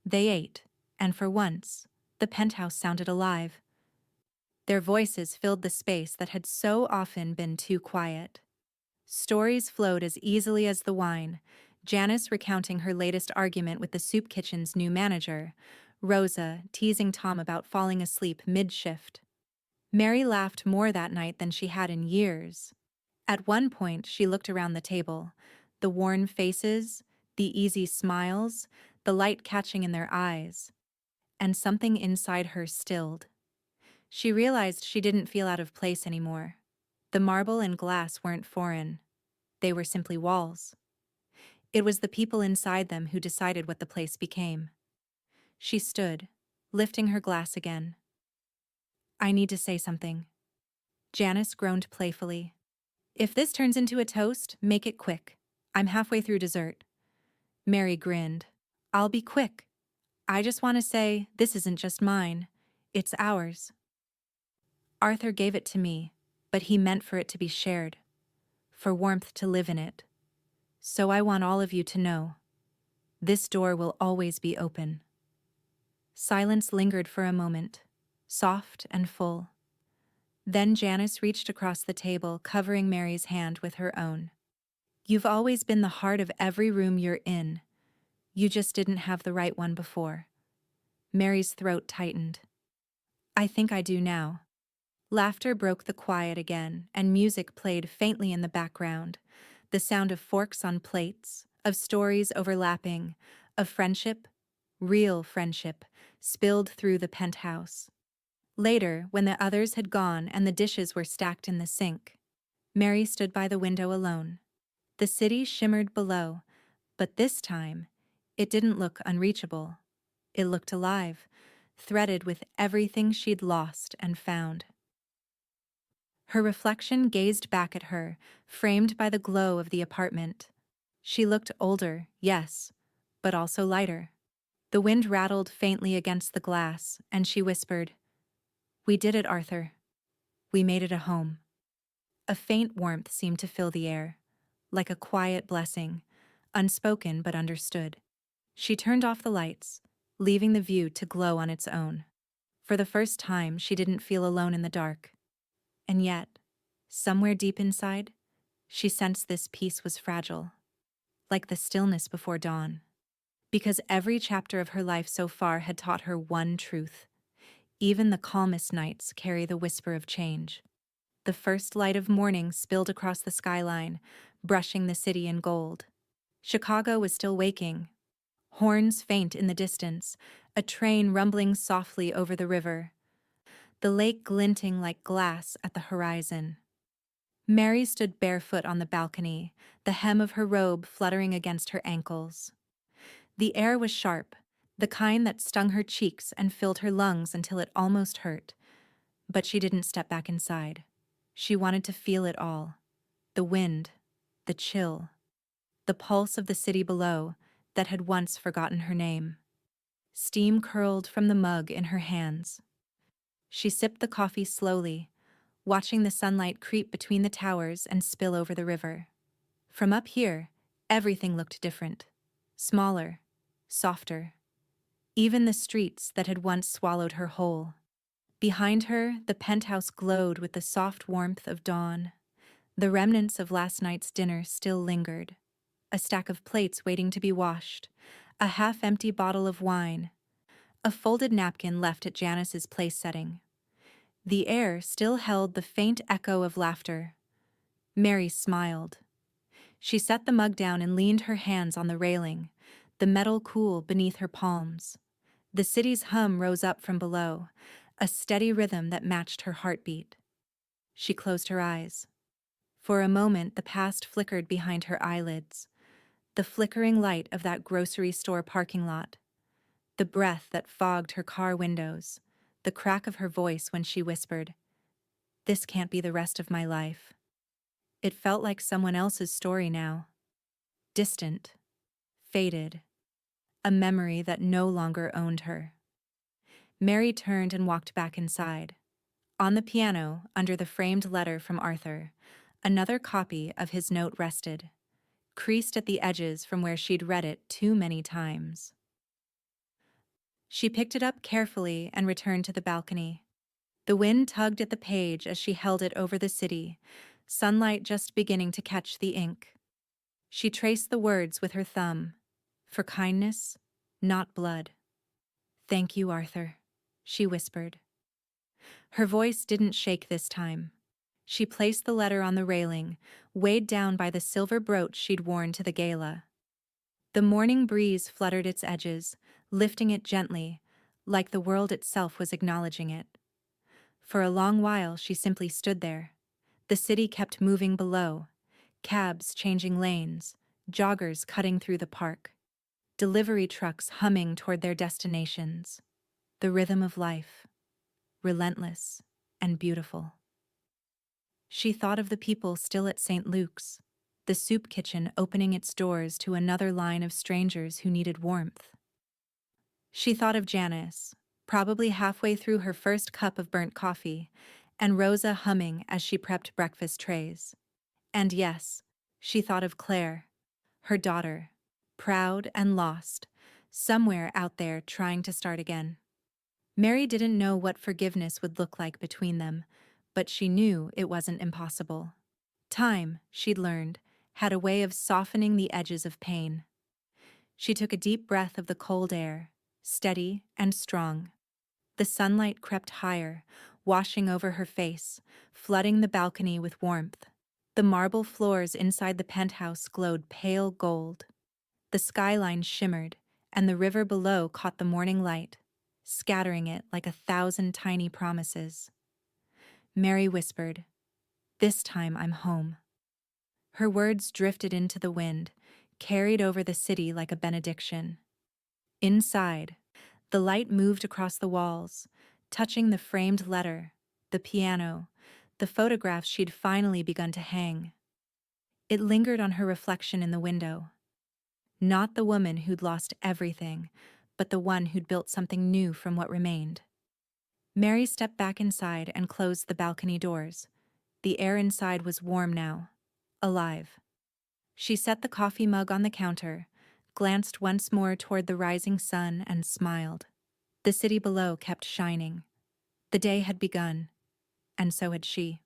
they ate, and for once, the penthouse sounded alive. Their voices filled the space that had so often been too quiet. Stories flowed as easily as the wine, Janice recounting her latest argument with the soup kitchen's new manager, Rosa teasing Tom about falling asleep mid-shift. Mary laughed more that night than she had in years. At one point, she looked around the table, the worn faces, the easy smiles, the light catching in their eyes, and something inside her stilled. She realized she didn't feel out of place anymore. The marble and glass weren't foreign. They were simply walls. It was the people inside them who decided what the place became. She stood, lifting her glass again. "I need to say something." Janice groaned playfully. "If this turns into a toast, make it quick. I'm halfway through dessert." Mary grinned. "I'll be quick. I just want to say this isn't just mine. It's ours. Arthur gave it to me, but he meant for it to be shared, for warmth to live in it. So I want all of you to know, this door will always be open." Silence lingered for a moment, soft and full. Then Janice reached across the table, covering Mary's hand with her own. "You've always been the heart of every room you're in. You just didn't have the right one before." Mary's throat tightened. "I think I do now." Laughter broke the quiet again, and music played faintly in the background. The sound of forks on plates, of stories overlapping, of friendship, real friendship, spilled through the penthouse. Later, when the others had gone and the dishes were stacked in the sink, Mary stood by the window alone. The city shimmered below, but this time, it didn't look unreachable. It looked alive, threaded with everything she'd lost and found. Her reflection gazed back at her, framed by the glow of the apartment. She looked older, yes, but also lighter. The wind rattled faintly against the glass, and she whispered, "We did it, Arthur. We made it a home." A faint warmth seemed to fill the air, like a quiet blessing, unspoken but understood. She turned off the lights, leaving the view to glow on its own. For the first time, she didn't feel alone in the dark. And yet, somewhere deep inside, she sensed this peace was fragile, like the stillness before dawn. Because every chapter of her life so far had taught her one truth. Even the calmest nights carry the whisper of change. The first light of morning spilled across the skyline, brushing the city in gold. Chicago was still waking. Horns faint in the distance, a train rumbling softly over the river. The lake glinting like glass at the horizon. Mary stood barefoot on the balcony, the hem of her robe fluttering against her ankles. The air was sharp, the kind that stung her cheeks and filled her lungs until it almost hurt. But she didn't step back inside. She wanted to feel it all. The wind, the chill, the pulse of the city below that had once forgotten her name. Steam curled from the mug in her hands. She sipped the coffee slowly, watching the sunlight creep between the towers and spill over the river. From up here, everything looked different. Smaller, softer. Even the streets that had once swallowed her whole. Behind her, the penthouse glowed with the soft warmth of dawn. The remnants of last night's dinner still lingered. A stack of plates waiting to be washed, a half-empty bottle of wine, a folded napkin left at Janice's place setting. The air still held the faint echo of laughter. Mary smiled. She set the mug down and leaned her hands on the railing, the metal cool beneath her palms. The city's hum rose up from below, a steady rhythm that matched her heartbeat. She closed her eyes. For a moment, the past flickered behind her eyelids. The flickering light of that grocery store parking lot. The breath that fogged her car windows. The crack of her voice when she whispered, "This can't be the rest of my life." It felt like someone else's story now. Distant. Faded. A memory that no longer owned her. Mary turned and walked back inside. On the piano, under the framed letter from Arthur, another copy of his note rested, creased at the edges from where she'd read it too many times. She picked it up carefully and returned to the balcony. The wind tugged at the page as she held it over the city, sunlight just beginning to catch the ink. She traced the words with her thumb. For kindness, not blood. "Thank you, Arthur," she whispered. Her voice didn't shake this time. She placed the letter on the railing, weighed down by the silver brooch she'd worn to the gala. The morning breeze fluttered its edges, lifting it gently, like the world itself was acknowledging it. For a long while she simply stood there. The city kept moving below, cabs changing lanes, joggers cutting through the park, delivery trucks humming toward their destinations. The rhythm of life, relentless and beautiful. She thought of the people still at St. Luke's, the soup kitchen opening its doors to another line of strangers who needed warmth. She thought of Janice, probably halfway through her first cup of burnt coffee, and Rosa humming as she prepped breakfast trays. And yes, she thought of Claire, her daughter, proud and lost, somewhere out there trying to start again. Mary didn't know what forgiveness would look like between them, but she knew it wasn't impossible. Time, she'd learned, had a way of softening the edges of pain. She took a deep breath of the cold air, steady and strong. The sunlight crept higher, washing over her face, flooding the balcony with warmth. The marble floors inside the penthouse glowed pale gold. The skyline shimmered, and the river below caught the morning light, scattering it like 1,000 tiny promises. Mary whispered, "This time I'm home." Her words drifted into the wind, carried over the city like a benediction. Inside, the light moved across the walls, touching the framed letter, the piano, the photographs she'd finally begun to hang. It lingered on her reflection in the window. Not the woman who'd lost everything, but the one who'd built something new from what remained. Mary stepped back inside and closed the balcony doors. The air inside was warm now, alive. She set the coffee mug on the counter, glanced once more toward the rising sun, and smiled. The city below kept shining. The day had begun, and so had she.